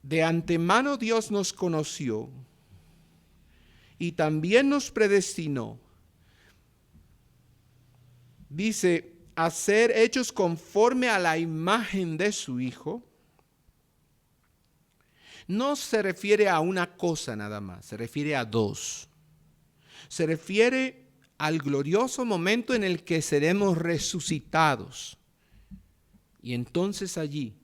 de antemano Dios nos conoció y también nos predestinó, dice, a ser hechos conforme a la imagen de su Hijo, no se refiere a una cosa nada más, se refiere a dos. Se refiere al glorioso momento en el que seremos resucitados. Y entonces allí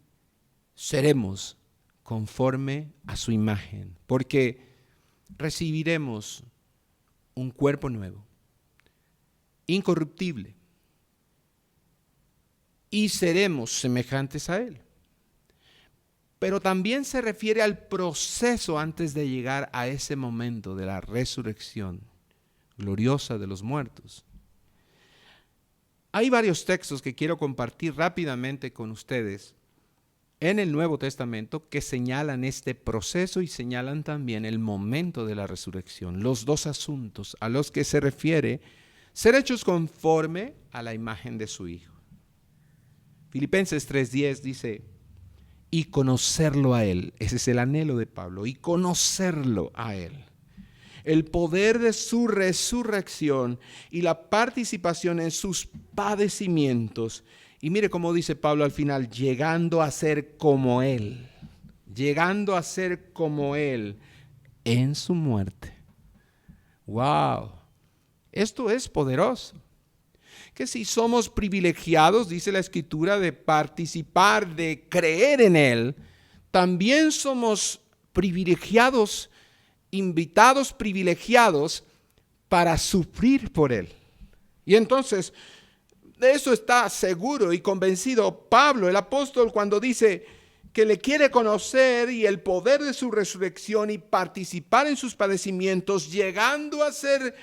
seremos conforme a su imagen, porque recibiremos un cuerpo nuevo, incorruptible, y seremos semejantes a Él. Pero también se refiere al proceso antes de llegar a ese momento de la resurrección gloriosa de los muertos. Hay varios textos que quiero compartir rápidamente con ustedes en el Nuevo Testamento que señalan este proceso y señalan también el momento de la resurrección, los dos asuntos a los que se refiere ser hechos conforme a la imagen de su Hijo. Filipenses 3:10 dice, y conocerlo a Él, ese es el anhelo de Pablo, y conocerlo a Él, el poder de su resurrección y la participación en sus padecimientos. Y mire cómo dice Pablo al final, llegando a ser como Él en su muerte. ¡Wow! Esto es poderoso. que si somos privilegiados, dice la Escritura, de participar, de creer en Él, también somos privilegiados, invitados privilegiados para sufrir por Él. Y entonces, de eso está seguro y convencido Pablo, el apóstol, cuando dice que le quiere conocer y el poder de su resurrección y participar en sus padecimientos, llegando a ser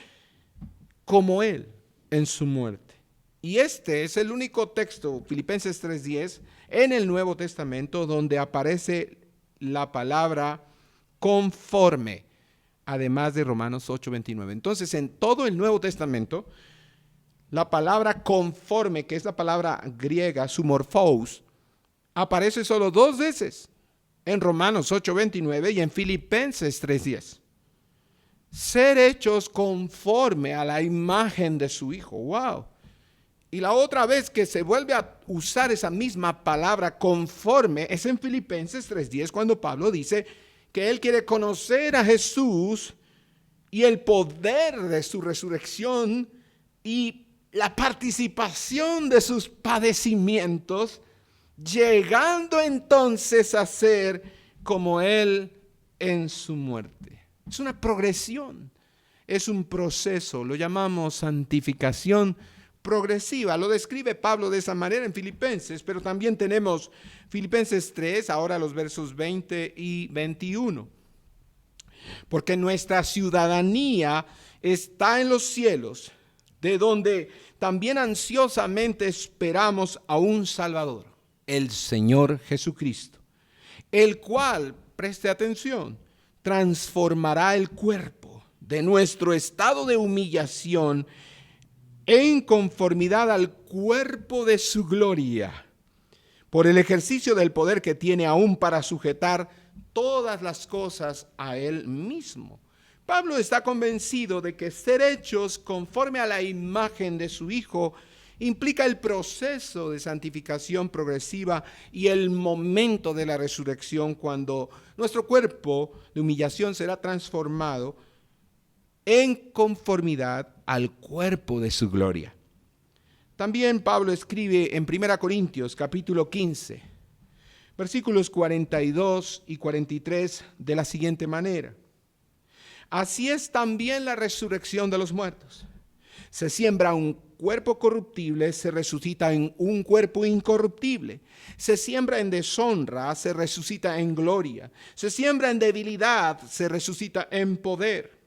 como Él en su muerte. Y este es el único texto, Filipenses 3:10, en el Nuevo Testamento donde aparece la palabra conforme, además de Romanos 8:29. Entonces, en todo el Nuevo Testamento, la palabra conforme, que es la palabra griega, sumorphos, aparece solo 2 veces, en Romanos 8:29 y en Filipenses 3:10. Ser hechos conforme a la imagen de su Hijo. ¡Wow! Y la otra vez que se vuelve a usar esa misma palabra conforme es en Filipenses 3:10, cuando Pablo dice que él quiere conocer a Jesús y el poder de su resurrección y la participación de sus padecimientos, llegando entonces a ser como Él en su muerte. Es una progresión, es un proceso, lo llamamos santificación progresiva. Lo describe Pablo de esa manera en Filipenses, pero también tenemos Filipenses 3, ahora los versos 20 y 21. Porque nuestra ciudadanía está en los cielos, de donde también ansiosamente esperamos a un Salvador, el Señor Jesucristo, el cual, preste atención, transformará el cuerpo de nuestro estado de humillación en conformidad al cuerpo de su gloria, por el ejercicio del poder que tiene aún para sujetar todas las cosas a Él mismo. Pablo está convencido de que ser hechos conforme a la imagen de su Hijo implica el proceso de santificación progresiva y el momento de la resurrección, cuando nuestro cuerpo de humillación será transformado en conformidad al cuerpo de su gloria. También Pablo escribe en 1 Corintios capítulo 15, versículos 42 y 43 de la siguiente manera. Así es también la resurrección de los muertos. Se siembra un cuerpo corruptible, se resucita en un cuerpo incorruptible. Se siembra en deshonra, se resucita en gloria. Se siembra en debilidad, se resucita en poder.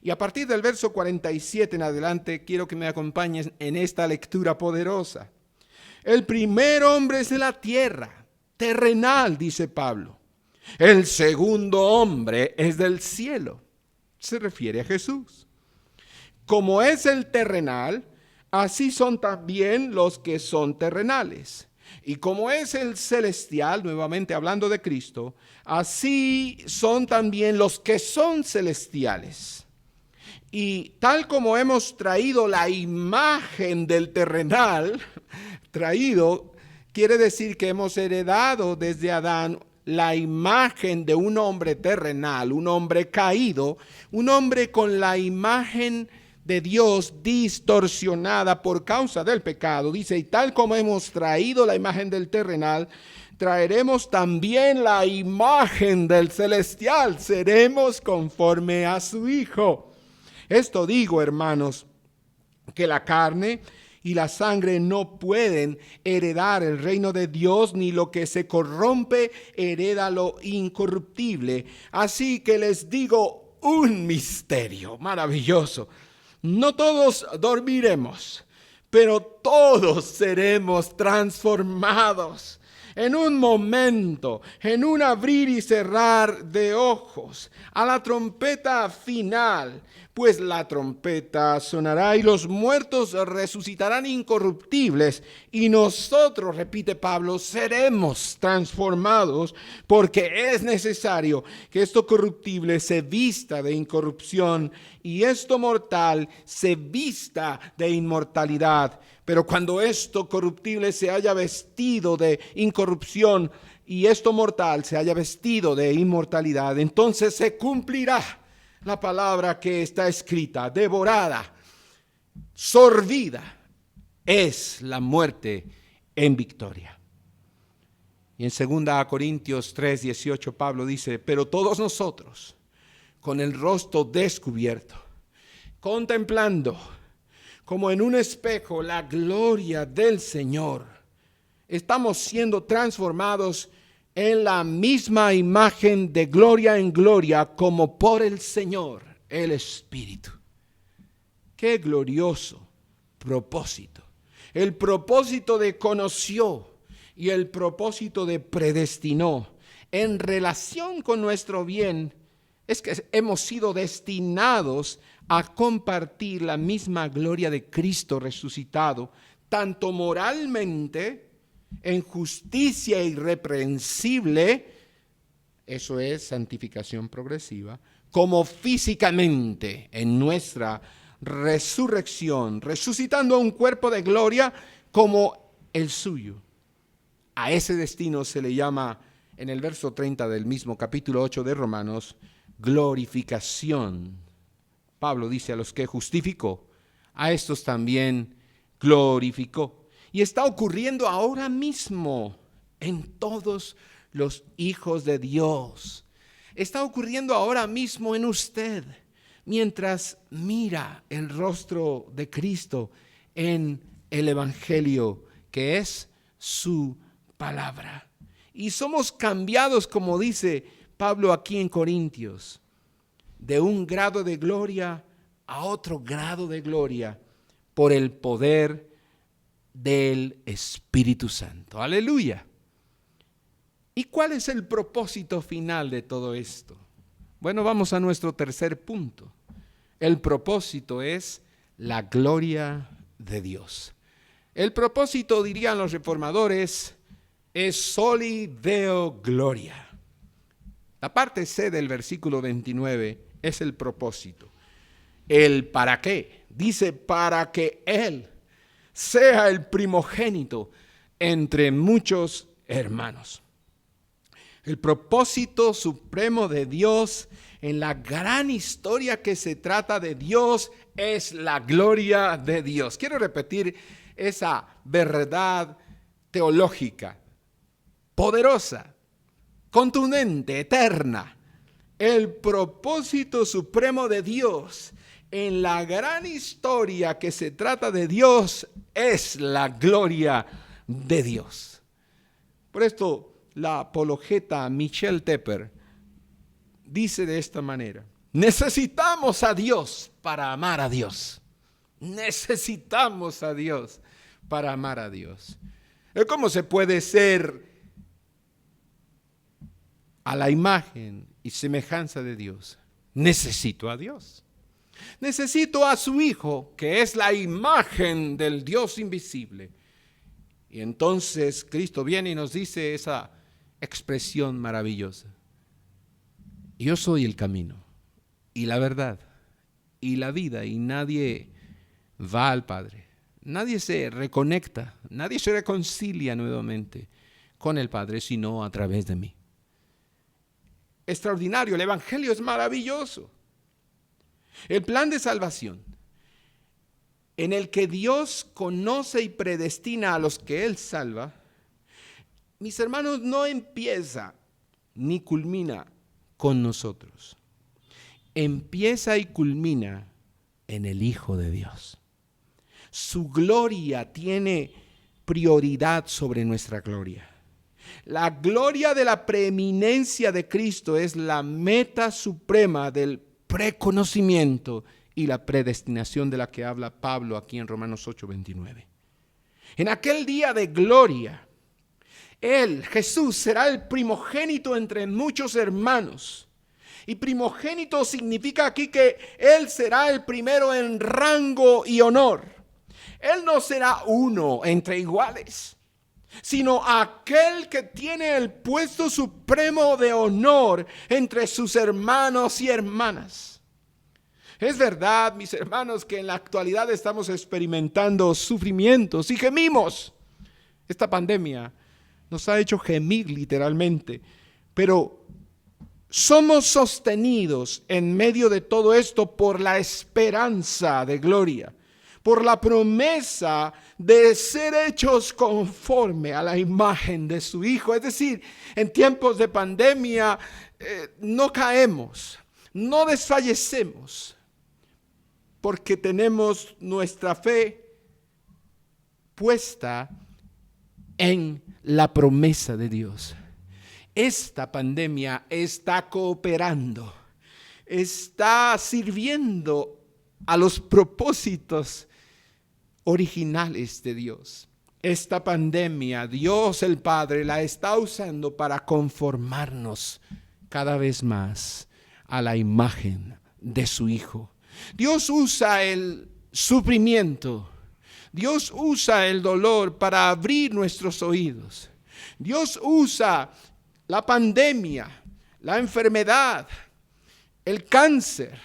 Y a partir del verso 47 en adelante, quiero que me acompañes en esta lectura poderosa. El primer hombre es de la tierra, terrenal, dice Pablo. El segundo hombre es del cielo. Se refiere a Jesús. Como es el terrenal, así son también los que son terrenales. Y como es el celestial, nuevamente hablando de Cristo, así son también los que son celestiales. Y tal como hemos traído la imagen del terrenal, traído quiere decir que hemos heredado desde Adán la imagen de un hombre terrenal, un hombre caído, un hombre con la imagen de Dios distorsionada por causa del pecado. Dice, y tal como hemos traído la imagen del terrenal, traeremos también la imagen del celestial. Seremos conforme a su Hijo. Esto digo, hermanos, que la carne y la sangre no pueden heredar el reino de Dios, ni lo que se corrompe hereda lo incorruptible. Así que les digo un misterio maravilloso. No todos dormiremos, pero todos seremos transformados. En un momento, en un abrir y cerrar de ojos, a la trompeta final, pues la trompeta sonará y los muertos resucitarán incorruptibles y nosotros, repite Pablo, seremos transformados, porque es necesario que esto corruptible se vista de incorrupción y esto mortal se vista de inmortalidad. Pero cuando esto corruptible se haya vestido de incorrupción y esto mortal se haya vestido de inmortalidad, entonces se cumplirá la palabra que está escrita: devorada, sorbida, es la muerte en victoria. Y en 2 Corintios 3:18 Pablo dice, pero todos nosotros, con el rostro descubierto, contemplando como en un espejo la gloria del Señor, estamos siendo transformados en la misma imagen de gloria en gloria como por el Señor, el Espíritu. Qué glorioso propósito. El propósito de conoció y el propósito de predestinó en relación con nuestro bien es que hemos sido destinados a compartir la misma gloria de Cristo resucitado, tanto moralmente, en justicia irreprensible, eso es santificación progresiva, como físicamente en nuestra resurrección, resucitando a un cuerpo de gloria como el suyo. A ese destino se le llama, en el verso 30 del mismo capítulo 8 de Romanos, glorificación. Pablo dice a los que justificó, a estos también glorificó. Y está ocurriendo ahora mismo en todos los hijos de Dios. Está ocurriendo ahora mismo en usted, mientras mira el rostro de Cristo en el Evangelio, que es su palabra. Y somos cambiados, como dice Pablo aquí en Corintios, de un grado de gloria a otro grado de gloria por el poder del Espíritu Santo. Aleluya. ¿Y cuál es el propósito final de todo esto? Bueno, vamos a nuestro tercer punto. El propósito es la gloria de Dios. El propósito, dirían los reformadores, es soli Deo gloria. La parte C del versículo 29 es el propósito. El para qué. Dice, para que Él sea el primogénito entre muchos hermanos. El propósito supremo de Dios en la gran historia que se trata de Dios es la gloria de Dios. Quiero repetir esa verdad teológica, poderosa, contundente, eterna. El propósito supremo de Dios en la gran historia que se trata de Dios es la gloria de Dios. Por esto, la apologeta Michelle Tepper dice de esta manera: necesitamos a Dios para amar a Dios. Necesitamos a Dios para amar a Dios. ¿Cómo se puede ser a la imagen y semejanza de Dios? Necesito a Dios. Necesito a su Hijo, que es la imagen del Dios invisible. Y entonces Cristo viene y nos dice esa expresión maravillosa: yo soy el camino y la verdad y la vida, y nadie va al Padre. Nadie se reconecta, nadie se reconcilia nuevamente con el Padre sino a través de mí. Extraordinario, el Evangelio es maravilloso. El plan de salvación en el que Dios conoce y predestina a los que Él salva, mis hermanos, no empieza ni culmina con nosotros. Empieza y culmina en el Hijo de Dios. Su gloria tiene prioridad sobre nuestra gloria. La gloria de la preeminencia de Cristo es la meta suprema del preconocimiento y la predestinación de la que habla Pablo aquí en Romanos 8:29. En aquel día de gloria, Él, Jesús, será el primogénito entre muchos hermanos. Y primogénito significa aquí que Él será el primero en rango y honor. Él no será uno entre iguales, sino aquel que tiene el puesto supremo de honor entre sus hermanos y hermanas. Es verdad, mis hermanos, que en la actualidad estamos experimentando sufrimientos y gemimos. Esta pandemia nos ha hecho gemir literalmente, pero somos sostenidos en medio de todo esto por la esperanza de gloria, por la promesa de ser hechos conforme a la imagen de su Hijo. Es decir, en tiempos de pandemia no caemos, no desfallecemos, porque tenemos nuestra fe puesta en la promesa de Dios. Esta pandemia está cooperando, está sirviendo a los propósitos originales de Dios. Esta pandemia, Dios el Padre la está usando para conformarnos cada vez más a la imagen de su Hijo. Dios usa el sufrimiento, Dios usa el dolor para abrir nuestros oídos. Dios usa la pandemia, la enfermedad, el cáncer,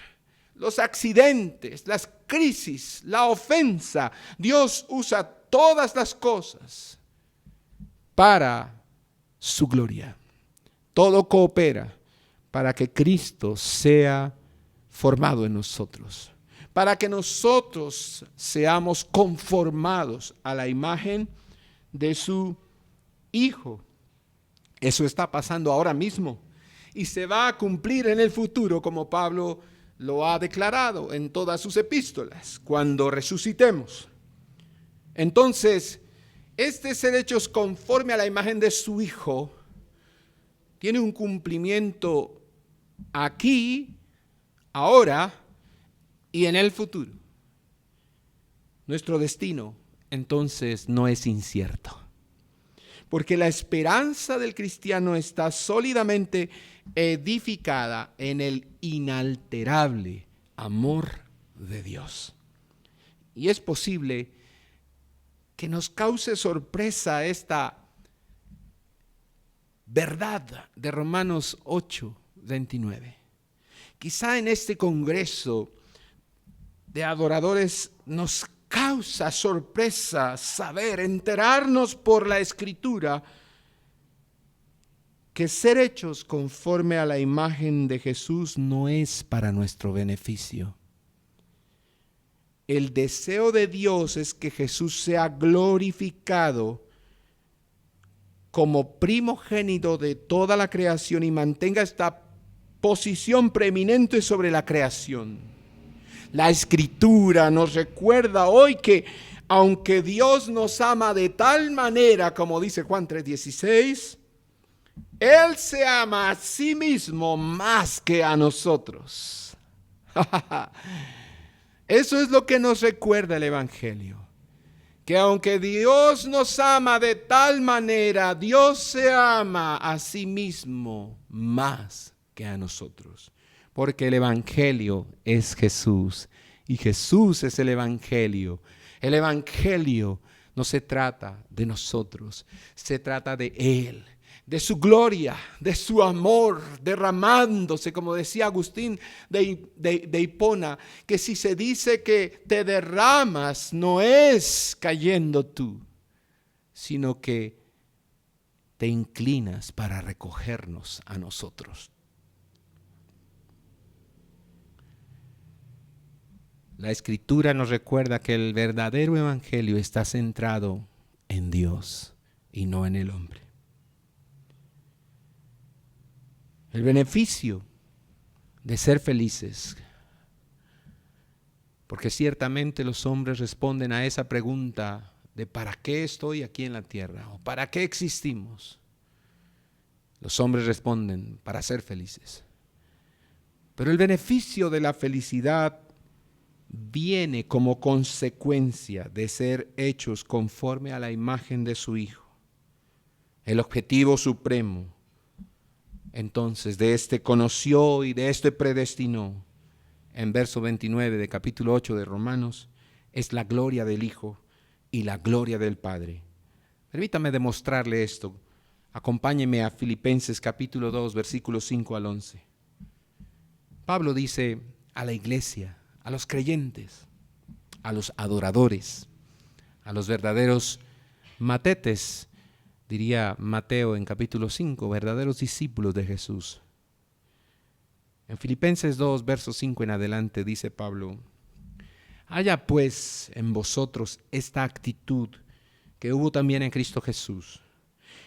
los accidentes, las crisis, la ofensa. Dios usa todas las cosas para su gloria. Todo coopera para que Cristo sea formado en nosotros, para que nosotros seamos conformados a la imagen de su Hijo. Eso está pasando ahora mismo y se va a cumplir en el futuro, como Pablo lo ha declarado en todas sus epístolas, cuando resucitemos. Entonces, este ser hechos conforme a la imagen de su Hijo tiene un cumplimiento aquí, ahora y en el futuro. Nuestro destino, entonces, no es incierto, porque la esperanza del cristiano está sólidamente edificada en el inalterable amor de Dios. Y es posible que nos cause sorpresa esta verdad de Romanos 8:29. Quizá en este congreso de adoradores nos causa sorpresa saber, enterarnos por la Escritura, que ser hechos conforme a la imagen de Jesús no es para nuestro beneficio. El deseo de Dios es que Jesús sea glorificado como primogénito de toda la creación y mantenga esta posición preeminente sobre la creación. La Escritura nos recuerda hoy que aunque Dios nos ama de tal manera, como dice Juan 3:16, Él se ama a sí mismo más que a nosotros. Eso es lo que nos recuerda el Evangelio. Que aunque Dios nos ama de tal manera, Dios se ama a sí mismo más que a nosotros. Porque el Evangelio es Jesús y Jesús es el Evangelio. El Evangelio no se trata de nosotros, se trata de Él, de su gloria, de su amor derramándose, como decía Agustín de Hipona, que si se dice que te derramas, no es cayendo tú, sino que te inclinas para recogernos a nosotros. La Escritura nos recuerda que el verdadero evangelio está centrado en Dios y no en el hombre. El beneficio de ser felices, porque ciertamente los hombres responden a esa pregunta de ¿para qué estoy aquí en la tierra? ¿O para qué existimos? Los hombres responden para ser felices. Pero el beneficio de la felicidad viene como consecuencia de ser hechos conforme a la imagen de su Hijo. El objetivo supremo, entonces, de este conoció y de este predestinó, en verso 29 de capítulo 8 de Romanos, es la gloria del Hijo y la gloria del Padre. Permítame demostrarle esto. Acompáñeme a Filipenses capítulo 2, versículos 5 al 11. Pablo dice a la iglesia, a los creyentes, a los adoradores, a los verdaderos matetes, diría Mateo en capítulo 5, verdaderos discípulos de Jesús. En Filipenses 2, versos 5 en adelante, dice Pablo: Haya pues en vosotros esta actitud que hubo también en Cristo Jesús,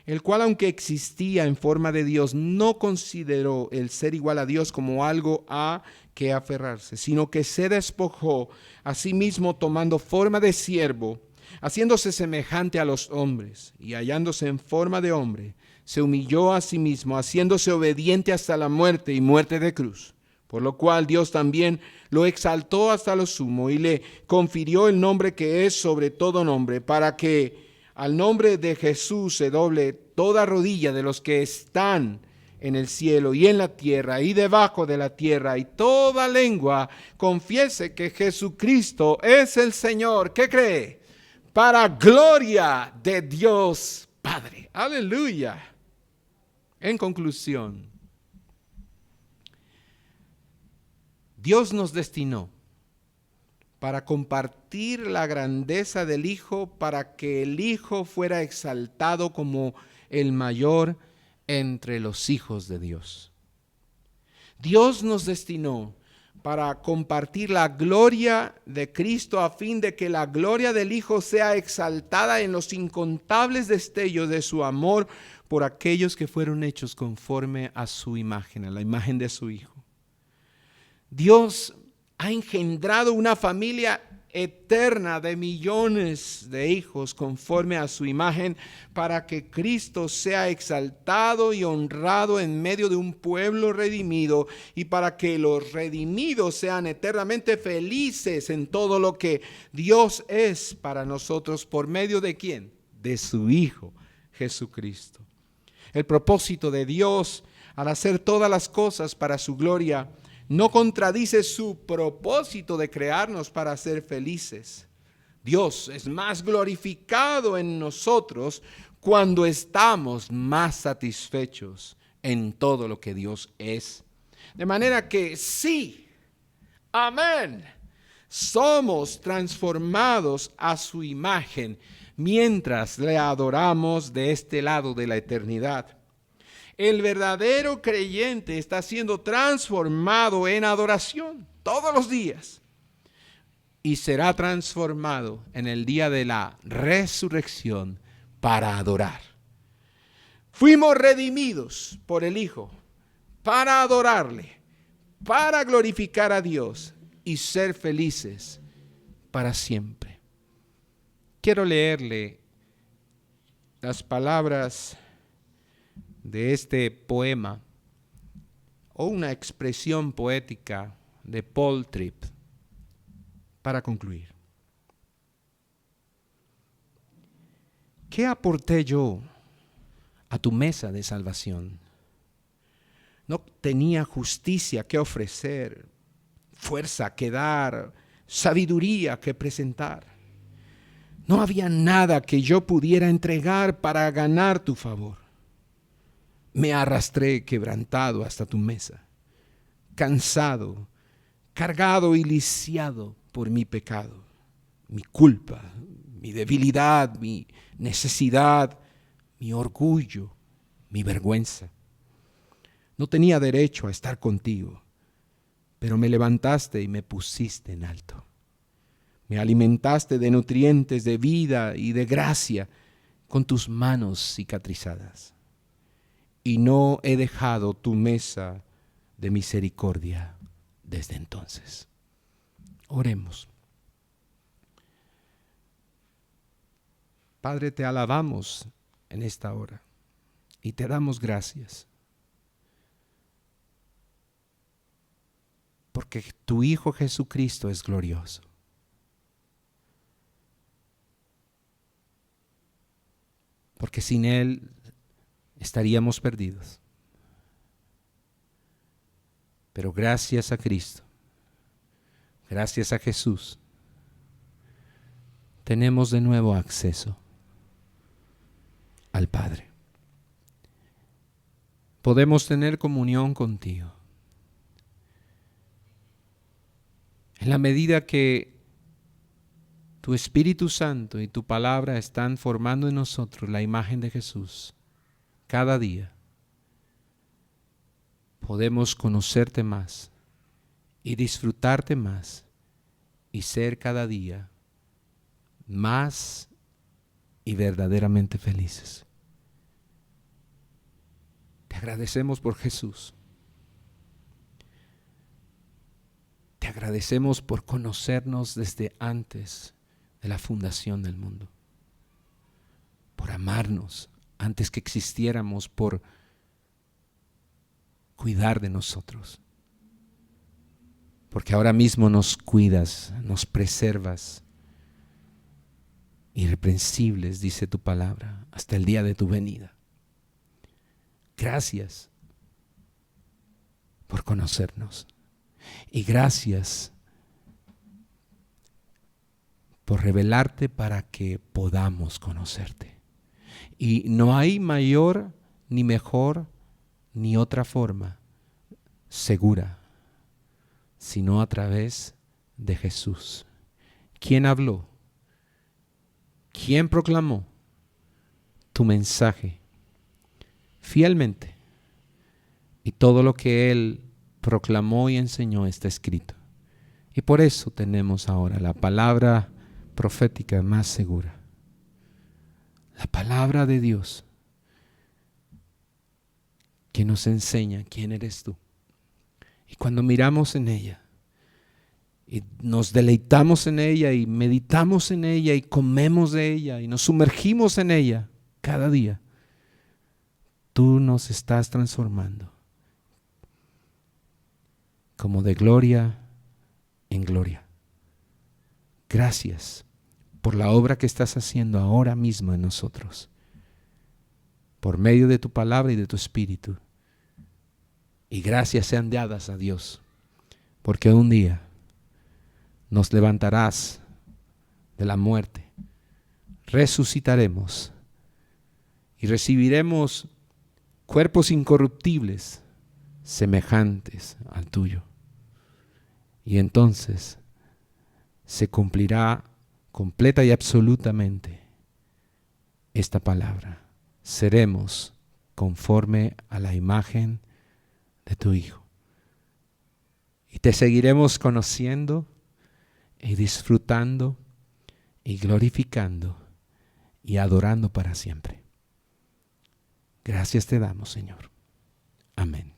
el cual, aunque existía en forma de Dios, no consideró el ser igual a Dios como algo a que aferrarse, sino que se despojó a sí mismo, tomando forma de siervo, haciéndose semejante a los hombres, y hallándose en forma de hombre, se humilló a sí mismo, haciéndose obediente hasta la muerte y muerte de cruz. Por lo cual Dios también lo exaltó hasta lo sumo y le confirió el nombre que es sobre todo nombre, para que al nombre de Jesús se doble toda rodilla de los que están en el cielo y en la tierra y debajo de la tierra, y toda lengua confiese que Jesucristo es el Señor. ¿Qué cree? Para gloria de Dios Padre. Aleluya. En conclusión, Dios nos destinó para compartir la grandeza del Hijo, para que el Hijo fuera exaltado como el mayor entre los hijos de Dios. Dios nos destinó para compartir la gloria de Cristo, a fin de que la gloria del Hijo sea exaltada en los incontables destellos de su amor por aquellos que fueron hechos conforme a su imagen, a la imagen de su Hijo. Dios ha engendrado una familia eterna de millones de hijos conforme a su imagen, para que Cristo sea exaltado y honrado en medio de un pueblo redimido, y para que los redimidos sean eternamente felices en todo lo que Dios es para nosotros. ¿Por medio de quién? De su Hijo Jesucristo. El propósito de Dios al hacer todas las cosas para su gloria no contradice su propósito de crearnos para ser felices. Dios es más glorificado en nosotros cuando estamos más satisfechos en todo lo que Dios es. De manera que sí, amén, somos transformados a su imagen mientras le adoramos de este lado de la eternidad. El verdadero creyente está siendo transformado en adoración todos los días, y será transformado en el día de la resurrección para adorar. Fuimos redimidos por el Hijo para adorarle, para glorificar a Dios y ser felices para siempre. Quiero leerle las palabras de este poema, o una expresión poética de Paul Tripp, para concluir. ¿Qué aporté yo a tu mesa de salvación? No tenía justicia que ofrecer, fuerza que dar, sabiduría que presentar. No había nada que yo pudiera entregar para ganar tu favor. Me arrastré quebrantado hasta tu mesa, cansado, cargado y lisiado por mi pecado, mi culpa, mi debilidad, mi necesidad, mi orgullo, mi vergüenza. No tenía derecho a estar contigo, pero me levantaste y me pusiste en alto. Me alimentaste de nutrientes de vida y de gracia con tus manos cicatrizadas. Y no he dejado tu mesa de misericordia desde entonces. Oremos. Padre, te alabamos en esta hora y te damos gracias, porque tu Hijo Jesucristo es glorioso. Porque sin Él estaríamos perdidos. Pero gracias a Cristo, gracias a Jesús, tenemos de nuevo acceso al Padre. Podemos tener comunión contigo. En la medida que tu Espíritu Santo y tu palabra están formando en nosotros la imagen de Jesús, cada día podemos conocerte más y disfrutarte más y ser cada día más y verdaderamente felices. Te agradecemos por Jesús. Te agradecemos por conocernos desde antes de la fundación del mundo, por amarnos antes que existiéramos, por cuidar de nosotros, porque ahora mismo nos cuidas, nos preservas, irreprensibles, dice tu palabra, hasta el día de tu venida. Gracias por conocernos y gracias por revelarte para que podamos conocerte. Y no hay mayor ni mejor ni otra forma segura, sino a través de Jesús. ¿Quién habló? ¿Quién proclamó tu mensaje fielmente? Y todo lo que Él proclamó y enseñó está escrito. Y por eso tenemos ahora la palabra profética más segura. La palabra de Dios que nos enseña quién eres tú. Y cuando miramos en ella y nos deleitamos en ella y meditamos en ella y comemos de ella y nos sumergimos en ella cada día, tú nos estás transformando como de gloria en gloria. Gracias por la obra que estás haciendo ahora mismo en nosotros, por medio de tu palabra y de tu espíritu. Y gracias sean dadas a Dios, porque un día nos levantarás de la muerte, resucitaremos y recibiremos cuerpos incorruptibles semejantes al tuyo. Y entonces se cumplirá completa y absolutamente esta palabra. Seremos conforme a la imagen de tu Hijo. Y te seguiremos conociendo y disfrutando y glorificando y adorando para siempre. Gracias te damos, Señor. Amén.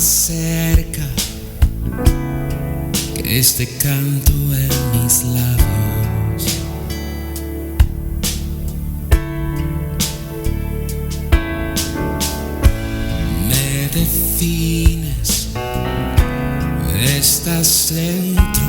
más cerca que este canto en mis labios. Me defines, estás dentro